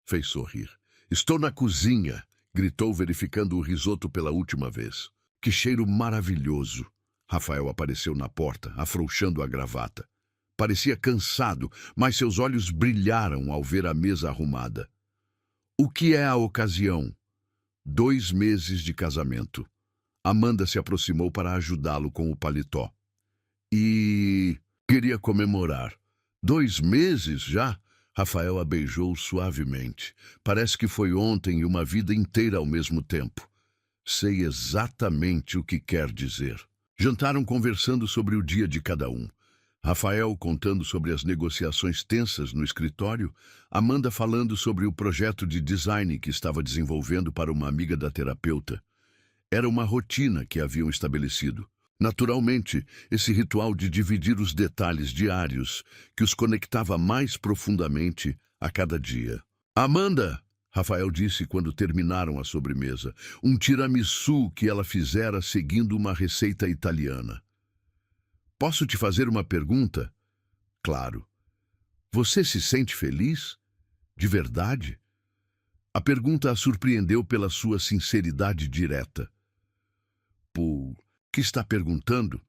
fez sorrir. "Estou na cozinha", gritou, verificando o risoto pela última vez. "Que cheiro maravilhoso!" Rafael apareceu na porta, afrouxando a gravata. Parecia cansado, mas seus olhos brilharam ao ver a mesa arrumada. "O que é a ocasião?" 2 meses de casamento. Amanda se aproximou para ajudá-lo com o paletó. "E queria comemorar. 2 meses já?" Rafael a beijou suavemente. "Parece que foi ontem e uma vida inteira ao mesmo tempo." "Sei exatamente o que quer dizer." Jantaram conversando sobre o dia de cada um. Rafael contando sobre as negociações tensas no escritório, Amanda falando sobre o projeto de design que estava desenvolvendo para uma amiga da terapeuta. Era uma rotina que haviam estabelecido. Naturalmente, esse ritual de dividir os detalhes diários que os conectava mais profundamente a cada dia. "Amanda", Rafael disse quando terminaram a sobremesa, "um tiramisu que ela fizera seguindo uma receita italiana." "Posso te fazer uma pergunta?" "Claro." "Você se sente feliz? De verdade?" A pergunta a surpreendeu pela sua sinceridade direta. "Por que está perguntando?"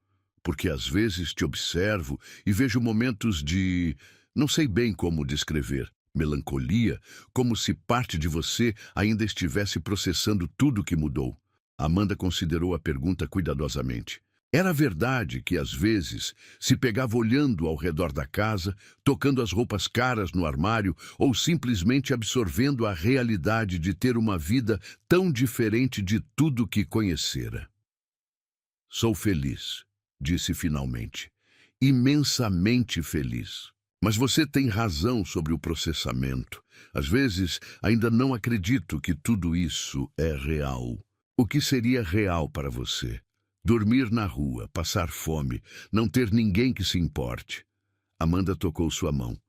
"Porque às vezes te observo e vejo momentos de... não sei bem como descrever. Melancolia, como se parte de você ainda estivesse processando tudo que mudou." Amanda considerou a pergunta cuidadosamente. Era verdade que, às vezes, se pegava olhando ao redor da casa, tocando as roupas caras no armário ou simplesmente absorvendo a realidade de ter uma vida tão diferente de tudo que conhecera. "Sou feliz", disse finalmente. "Imensamente feliz. Mas você tem razão sobre o processamento. Às vezes, ainda não acredito que tudo isso é real." "O que seria real para você?" "Dormir na rua, passar fome, não ter ninguém que se importe." Amanda tocou sua mão.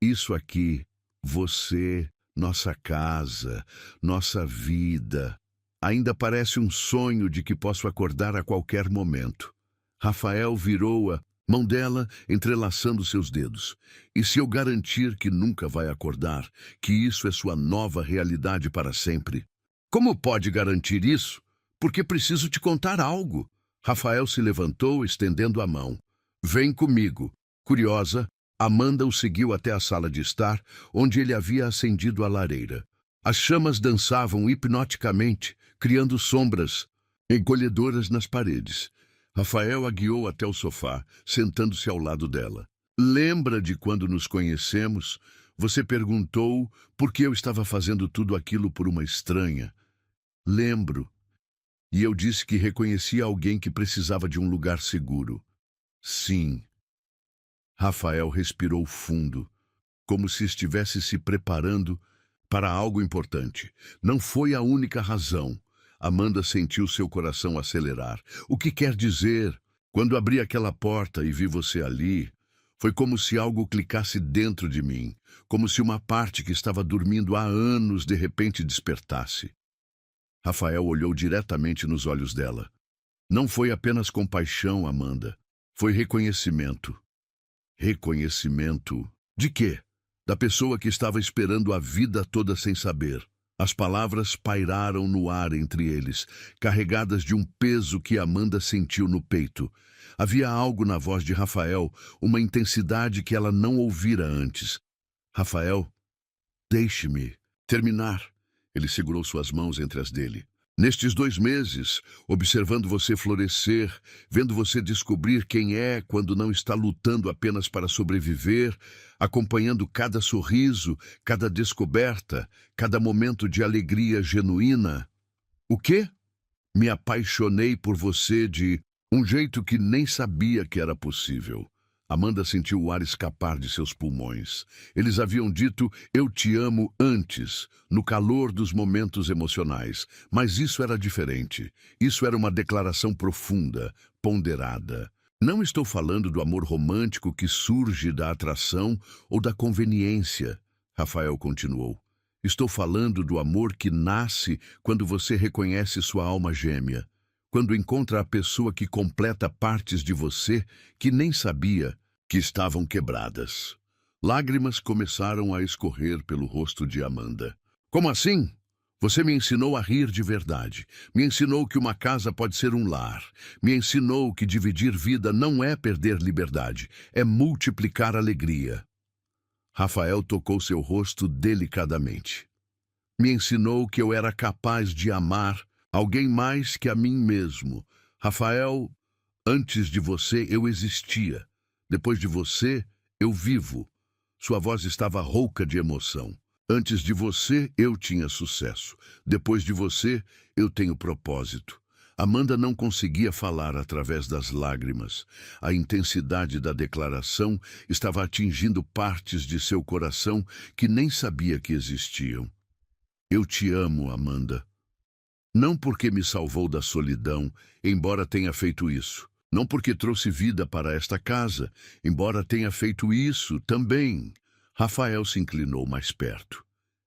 "Isso aqui, você, nossa casa, nossa vida, ainda parece um sonho de que posso acordar a qualquer momento." Rafael virou a mão dela, entrelaçando seus dedos. "E se eu garantir que nunca vai acordar, que isso é sua nova realidade para sempre?" "Como pode garantir isso? Porque preciso te contar algo." Rafael se levantou, estendendo a mão. "Vem comigo." Curiosa, Amanda o seguiu até a sala de estar, onde ele havia acendido a lareira. As chamas dançavam hipnoticamente, criando sombras encolhedoras nas paredes. Rafael a guiou até o sofá, sentando-se ao lado dela. "Lembra de quando nos conhecemos? Você perguntou por que eu estava fazendo tudo aquilo por uma estranha." "Lembro." E eu disse que reconhecia alguém que precisava de um lugar seguro. Sim. Rafael respirou fundo, como se estivesse se preparando para algo importante. Não foi a única razão. Amanda sentiu seu coração acelerar. O que quer dizer? Quando abri aquela porta e vi você ali, foi como se algo clicasse dentro de mim, como se uma parte que estava dormindo há anos de repente despertasse. Rafael olhou diretamente nos olhos dela. Não foi apenas compaixão, Amanda. Foi reconhecimento. Reconhecimento de quê? Da pessoa que estava esperando a vida toda sem saber. As palavras pairaram no ar entre eles, carregadas de um peso que Amanda sentiu no peito. Havia algo na voz de Rafael, uma intensidade que ela não ouvira antes. Rafael, deixe-me terminar. Ele segurou suas mãos entre as dele. Nestes 2 meses, observando você florescer, vendo você descobrir quem é quando não está lutando apenas para sobreviver, acompanhando cada sorriso, cada descoberta, cada momento de alegria genuína. O quê? Me apaixonei por você de um jeito que nem sabia que era possível. Amanda sentiu o ar escapar de seus pulmões. Eles haviam dito "eu te amo" antes, no calor dos momentos emocionais. Mas isso era diferente. Isso era uma declaração profunda, ponderada. Não estou falando do amor romântico que surge da atração ou da conveniência, Rafael continuou. Estou falando do amor que nasce quando você reconhece sua alma gêmea. Quando encontra a pessoa que completa partes de você que nem sabia que estavam quebradas. Lágrimas começaram a escorrer pelo rosto de Amanda. Como assim? Você me ensinou a rir de verdade. Me ensinou que uma casa pode ser um lar. Me ensinou que dividir vida não é perder liberdade, é multiplicar alegria. Rafael tocou seu rosto delicadamente. Me ensinou que eu era capaz de amar alguém mais que a mim mesmo. Rafael, antes de você eu existia. Depois de você, eu vivo. Sua voz estava rouca de emoção. Antes de você, eu tinha sucesso. Depois de você, eu tenho propósito. Amanda não conseguia falar através das lágrimas. A intensidade da declaração estava atingindo partes de seu coração que nem sabia que existiam. Eu te amo, Amanda. Não porque me salvou da solidão, embora tenha feito isso. Não porque trouxe vida para esta casa, embora tenha feito isso também. Rafael se inclinou mais perto.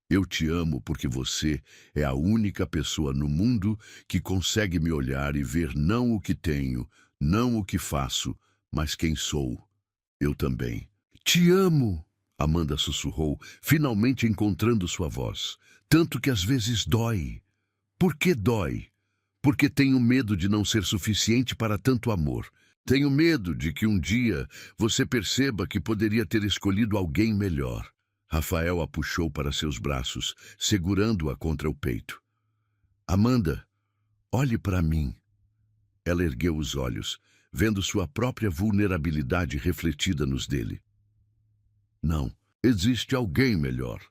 Eu te amo porque você é a única pessoa no mundo que consegue me olhar e ver não o que tenho, não o que faço, mas quem sou. Eu também. Te amo, Amanda sussurrou, finalmente encontrando sua voz. Tanto que às vezes dói. Por que dói? Porque tenho medo de não ser suficiente para tanto amor. Tenho medo de que um dia você perceba que poderia ter escolhido alguém melhor. Rafael a puxou para seus braços, segurando-a contra o peito. Amanda, olhe para mim. Ela ergueu os olhos, vendo sua própria vulnerabilidade refletida nos dele. Não, existe alguém melhor.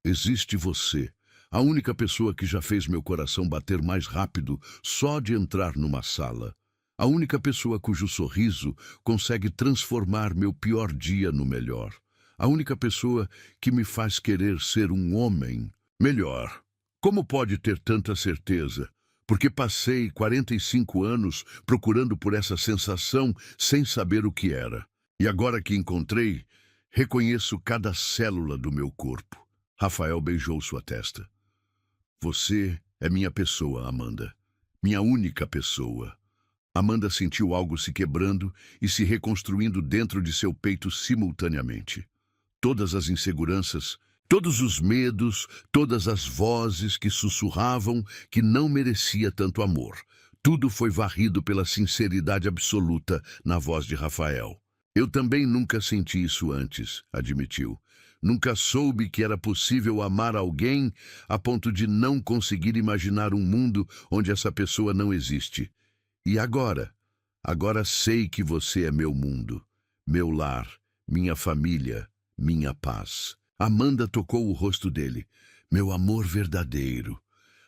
Existe você. A única pessoa que já fez meu coração bater mais rápido só de entrar numa sala. A única pessoa cujo sorriso consegue transformar meu pior dia no melhor. A única pessoa que me faz querer ser um homem melhor. Como pode ter tanta certeza? Porque passei 45 anos procurando por essa sensação sem saber o que era. E agora que encontrei, reconheço cada célula do meu corpo. Rafael beijou sua testa. Você é minha pessoa, Amanda. Minha única pessoa. Amanda sentiu algo se quebrando e se reconstruindo dentro de seu peito simultaneamente. Todas as inseguranças, todos os medos, todas as vozes que sussurravam que não merecia tanto amor. Tudo foi varrido pela sinceridade absoluta na voz de Rafael. Eu também nunca senti isso antes, admitiu. Nunca soube que era possível amar alguém a ponto de não conseguir imaginar um mundo onde essa pessoa não existe. E agora? Agora sei que você é meu mundo, meu lar, minha família, minha paz. Amanda tocou o rosto dele. Meu amor verdadeiro.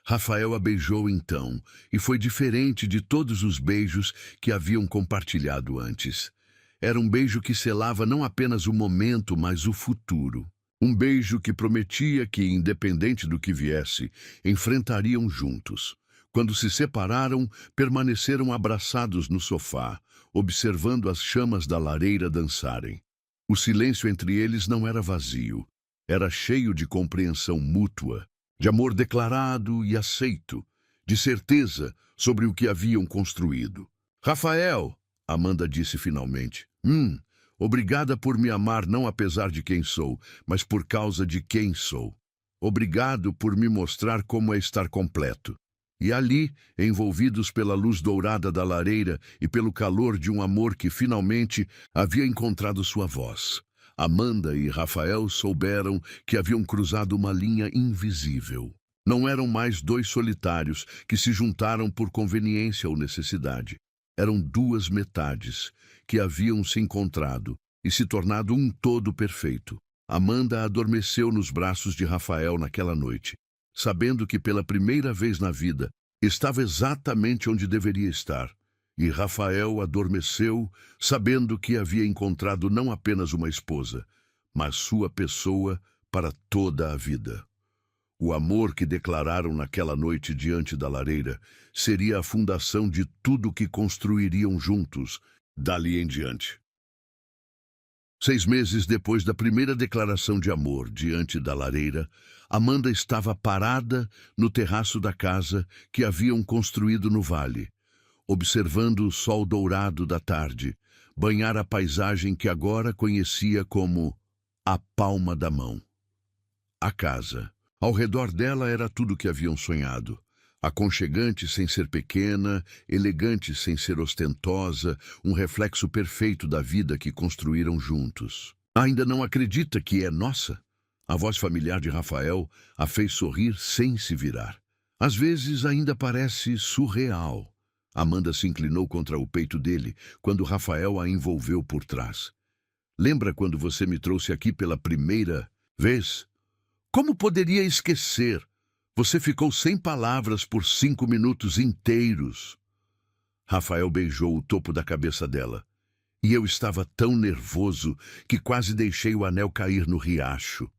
Rafael a beijou então, e foi diferente de todos os beijos que haviam compartilhado antes. Era um beijo que selava não apenas o momento, mas o futuro. Um beijo que prometia que, independente do que viesse, enfrentariam juntos. Quando se separaram, permaneceram abraçados no sofá, observando as chamas da lareira dançarem. O silêncio entre eles não era vazio, era cheio de compreensão mútua, de amor declarado e aceito, de certeza sobre o que haviam construído. Rafael, Amanda disse finalmente, obrigada por me amar não apesar de quem sou, mas por causa de quem sou. Obrigado por me mostrar como é estar completo. E ali, envolvidos pela luz dourada da lareira e pelo calor de um amor que finalmente havia encontrado sua voz, Amanda e Rafael souberam que haviam cruzado uma linha invisível. Não eram mais dois solitários que se juntaram por conveniência ou necessidade. Eram duas metades que haviam se encontrado e se tornado um todo perfeito. Amanda adormeceu nos braços de Rafael naquela noite, sabendo que pela primeira vez na vida estava exatamente onde deveria estar. E Rafael adormeceu, sabendo que havia encontrado não apenas uma esposa, mas sua pessoa para toda a vida. O amor que declararam naquela noite diante da lareira seria a fundação de tudo que construiriam juntos, dali em diante. 6 meses depois da primeira declaração de amor diante da lareira, Amanda estava parada no terraço da casa que haviam construído no vale, observando o sol dourado da tarde banhar a paisagem que agora conhecia como a palma da mão. A casa. Ao redor dela era tudo o que haviam sonhado. Aconchegante sem ser pequena, elegante sem ser ostentosa, um reflexo perfeito da vida que construíram juntos. Ainda não acredita que é nossa? A voz familiar de Rafael a fez sorrir sem se virar. Às vezes ainda parece surreal. Amanda se inclinou contra o peito dele quando Rafael a envolveu por trás. Lembra quando você me trouxe aqui pela primeira vez? Como poderia esquecer? Você ficou sem palavras por 5 minutos inteiros. Rafael beijou o topo da cabeça dela. E eu estava tão nervoso que quase deixei o anel cair no riacho.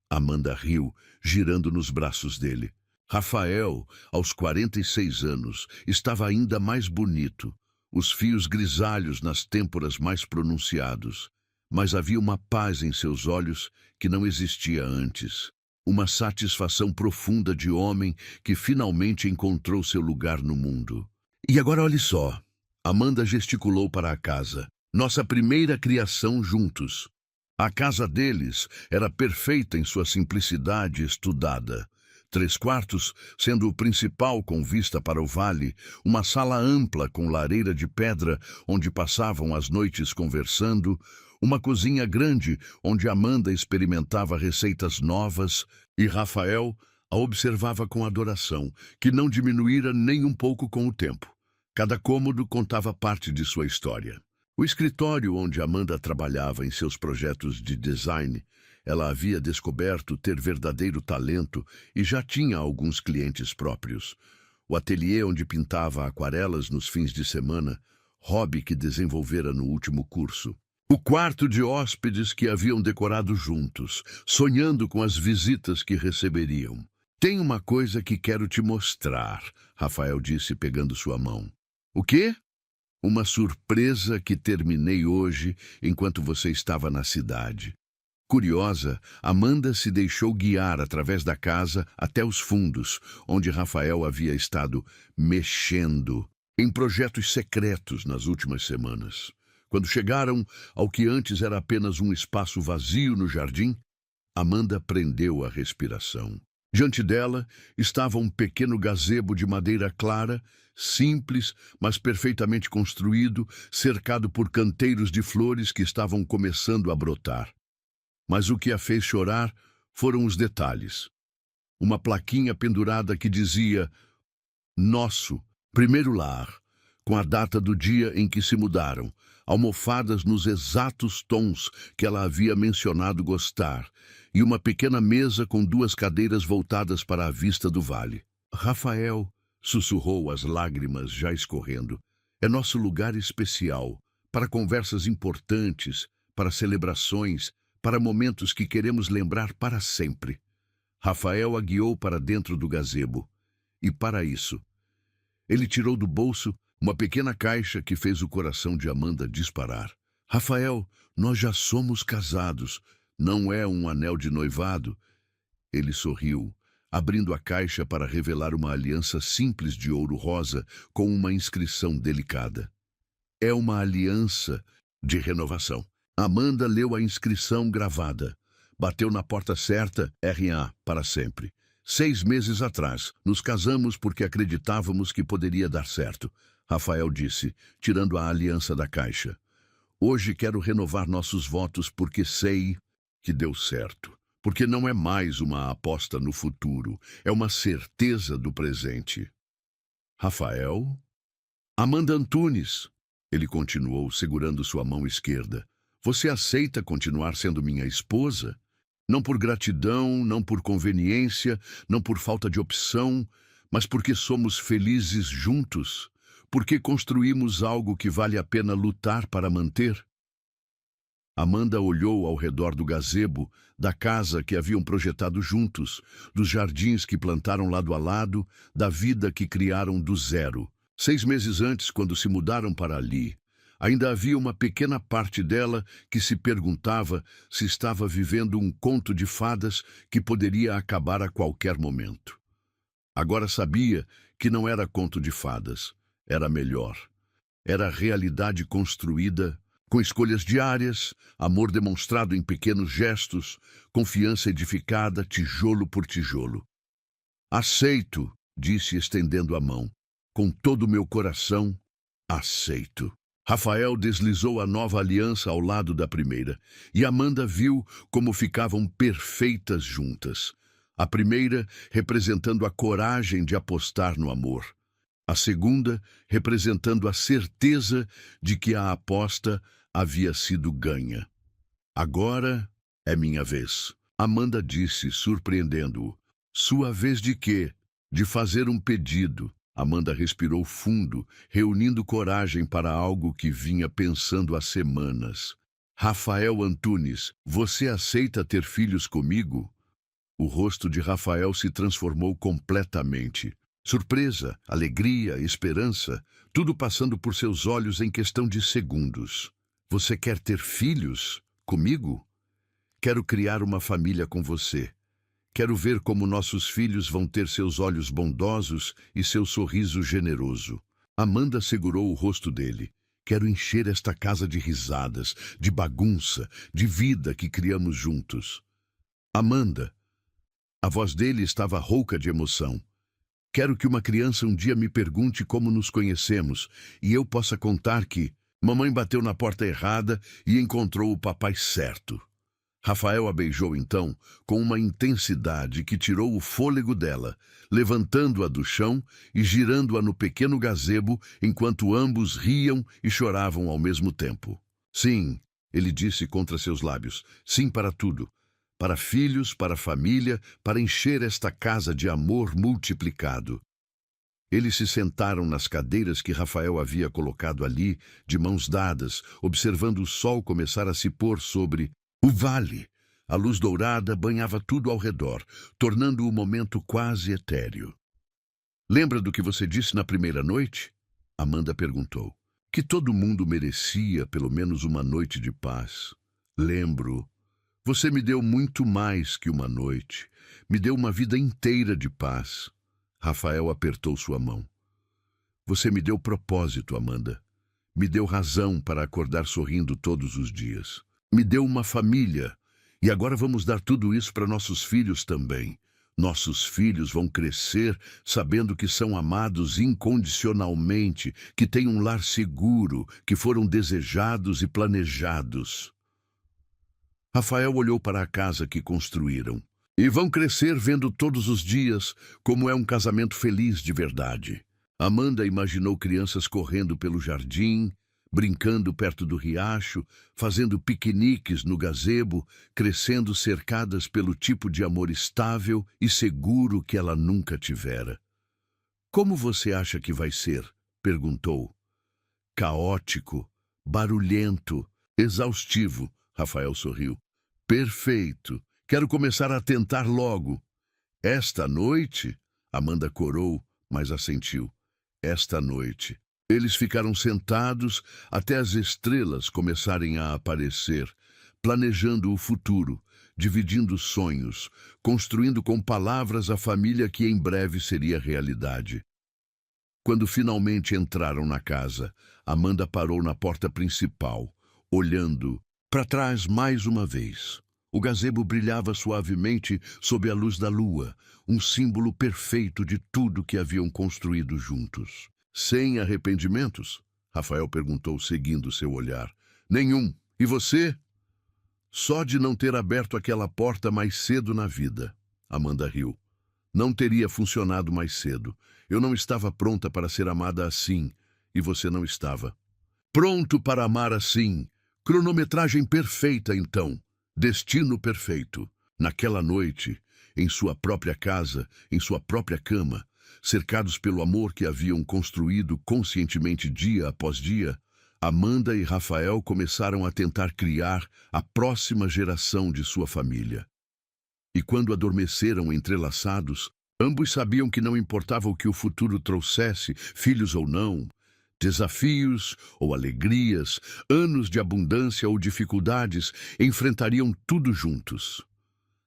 Amanda riu, girando nos braços dele. Rafael, aos 46 anos, estava ainda mais bonito, os fios grisalhos nas têmporas mais pronunciados. Mas havia uma paz em seus olhos que não existia antes. Uma satisfação profunda de homem que finalmente encontrou seu lugar no mundo. E agora olhe só. Amanda gesticulou para a casa. Nossa primeira criação juntos. A casa deles era perfeita em sua simplicidade estudada. 3 quartos, sendo o principal com vista para o vale, uma sala ampla com lareira de pedra onde passavam as noites conversando, uma cozinha grande onde Amanda experimentava receitas novas e Rafael a observava com adoração, que não diminuíra nem um pouco com o tempo. Cada cômodo contava parte de sua história. O escritório onde Amanda trabalhava em seus projetos de design, ela havia descoberto ter verdadeiro talento e já tinha alguns clientes próprios. O ateliê onde pintava aquarelas nos fins de semana, hobby que desenvolvera no último curso. O quarto de hóspedes que haviam decorado juntos, sonhando com as visitas que receberiam. Tem uma coisa que quero te mostrar, Rafael disse pegando sua mão. O quê? Uma surpresa que terminei hoje enquanto você estava na cidade. Curiosa, Amanda se deixou guiar através da casa até os fundos, onde Rafael havia estado mexendo em projetos secretos nas últimas semanas. Quando chegaram ao que antes era apenas um espaço vazio no jardim, Amanda prendeu a respiração. Diante dela estava um pequeno gazebo de madeira clara, simples, mas perfeitamente construído, cercado por canteiros de flores que estavam começando a brotar. Mas o que a fez chorar foram os detalhes. Uma plaquinha pendurada que dizia Nosso Primeiro Lar, com a data do dia em que se mudaram, almofadas nos exatos tons que ela havia mencionado gostar, e uma pequena mesa com 2 cadeiras voltadas para a vista do vale. Rafael, sussurrou, as lágrimas já escorrendo, é nosso lugar especial, para conversas importantes, para celebrações, para momentos que queremos lembrar para sempre. Rafael a guiou para dentro do gazebo. E para isso, ele tirou do bolso uma pequena caixa que fez o coração de Amanda disparar. Rafael, nós já somos casados. Não é um anel de noivado. Ele sorriu, abrindo a caixa para revelar uma aliança simples de ouro rosa com uma inscrição delicada. É uma aliança de renovação. Amanda leu a inscrição gravada. Bateu na porta certa, R.A. para sempre. 6 meses atrás, nos casamos porque acreditávamos que poderia dar certo. Rafael disse, tirando a aliança da caixa. Hoje quero renovar nossos votos porque sei que deu certo. Porque não é mais uma aposta no futuro, é uma certeza do presente. Rafael? Amanda Antunes, ele continuou, segurando sua mão esquerda. Você aceita continuar sendo minha esposa? Não por gratidão, não por conveniência, não por falta de opção, mas porque somos felizes juntos, porque construímos algo que vale a pena lutar para manter. Amanda olhou ao redor do gazebo, da casa que haviam projetado juntos, dos jardins que plantaram lado a lado, da vida que criaram do zero. 6 meses antes, quando se mudaram para ali, ainda havia uma pequena parte dela que se perguntava se estava vivendo um conto de fadas que poderia acabar a qualquer momento. Agora sabia que não era conto de fadas, era melhor. Era realidade construída com escolhas diárias, amor demonstrado em pequenos gestos, confiança edificada tijolo por tijolo. Aceito, disse estendendo a mão. Com todo o meu coração, aceito. Rafael deslizou a nova aliança ao lado da primeira, e Amanda viu como ficavam perfeitas juntas. A primeira representando a coragem de apostar no amor. A segunda representando a certeza de que a aposta havia sido ganha. Agora é minha vez, Amanda disse, surpreendendo-o. Sua vez de quê? De fazer um pedido. Amanda respirou fundo, reunindo coragem para algo que vinha pensando há semanas. Rafael Antunes, você aceita ter filhos comigo? O rosto de Rafael se transformou completamente. Surpresa, alegria, esperança, tudo passando por seus olhos em questão de segundos. Você quer ter filhos comigo? Quero criar uma família com você. Quero ver como nossos filhos vão ter seus olhos bondosos e seu sorriso generoso. Amanda segurou o rosto dele. Quero encher esta casa de risadas, de bagunça, de vida que criamos juntos. Amanda. A voz dele estava rouca de emoção. Quero que uma criança um dia me pergunte como nos conhecemos e eu possa contar que mamãe bateu na porta errada e encontrou o papai certo. Rafael a beijou então com uma intensidade que tirou o fôlego dela, levantando-a do chão e girando-a no pequeno gazebo enquanto ambos riam e choravam ao mesmo tempo. Sim, ele disse contra seus lábios, sim para tudo. Para filhos, para família, para encher esta casa de amor multiplicado. Eles se sentaram nas cadeiras que Rafael havia colocado ali, de mãos dadas, observando o sol começar a se pôr sobre o vale. A luz dourada banhava tudo ao redor, tornando o momento quase etéreo. Lembra do que você disse na primeira noite? Amanda perguntou. Que todo mundo merecia pelo menos uma noite de paz. Lembro. Você me deu muito mais que uma noite. Me deu uma vida inteira de paz. Rafael apertou sua mão. Você me deu propósito, Amanda. Me deu razão para acordar sorrindo todos os dias. Me deu uma família. E agora vamos dar tudo isso para nossos filhos também. Nossos filhos vão crescer sabendo que são amados incondicionalmente, que têm um lar seguro, que foram desejados e planejados. Rafael olhou para a casa que construíram. E vão crescer vendo todos os dias como é um casamento feliz de verdade. Amanda imaginou crianças correndo pelo jardim, brincando perto do riacho, fazendo piqueniques no gazebo, crescendo cercadas pelo tipo de amor estável e seguro que ela nunca tivera. Como você acha que vai ser? Perguntou. Caótico, barulhento, exaustivo, Rafael sorriu. Perfeito. Quero começar a tentar logo. Esta noite? Amanda corou, mas assentiu. Esta noite. Eles ficaram sentados até as estrelas começarem a aparecer, planejando o futuro, dividindo sonhos, construindo com palavras a família que em breve seria realidade. Quando finalmente entraram na casa, Amanda parou na porta principal, olhando para trás mais uma vez. O gazebo brilhava suavemente sob a luz da lua, um símbolo perfeito de tudo que haviam construído juntos. Sem arrependimentos? Rafael perguntou, seguindo seu olhar. Nenhum. E você? Só de não ter aberto aquela porta mais cedo na vida. Amanda riu. Não teria funcionado mais cedo. Eu não estava pronta para ser amada assim, e você não estava. Pronto para amar assim. Cronometragem perfeita, então. Destino perfeito. Naquela noite, em sua própria casa, em sua própria cama, cercados pelo amor que haviam construído conscientemente dia após dia, Amanda e Rafael começaram a tentar criar a próxima geração de sua família. E quando adormeceram entrelaçados, ambos sabiam que não importava o que o futuro trouxesse, filhos ou não, desafios ou alegrias, anos de abundância ou dificuldades, enfrentariam tudo juntos.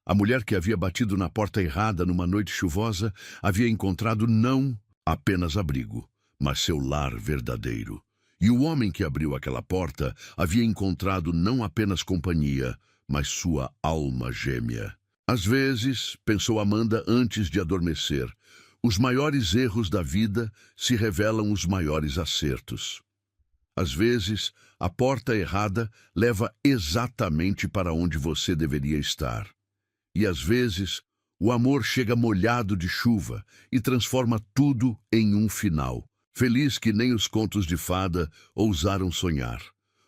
A mulher que havia batido na porta errada numa noite chuvosa havia encontrado não apenas abrigo, mas seu lar verdadeiro. E o homem que abriu aquela porta havia encontrado não apenas companhia, mas sua alma gêmea. Às vezes, pensou Amanda antes de adormecer, os maiores erros da vida se revelam os maiores acertos. Às vezes, a porta errada leva exatamente para onde você deveria estar. E às vezes, o amor chega molhado de chuva e transforma tudo em um final, feliz que nem os contos de fada ousaram sonhar.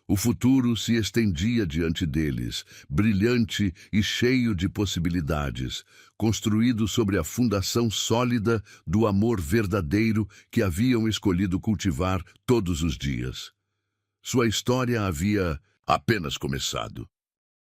O futuro se estendia diante deles, brilhante e cheio de possibilidades, construído sobre a fundação sólida do amor verdadeiro que haviam escolhido cultivar todos os dias. Sua história havia apenas começado.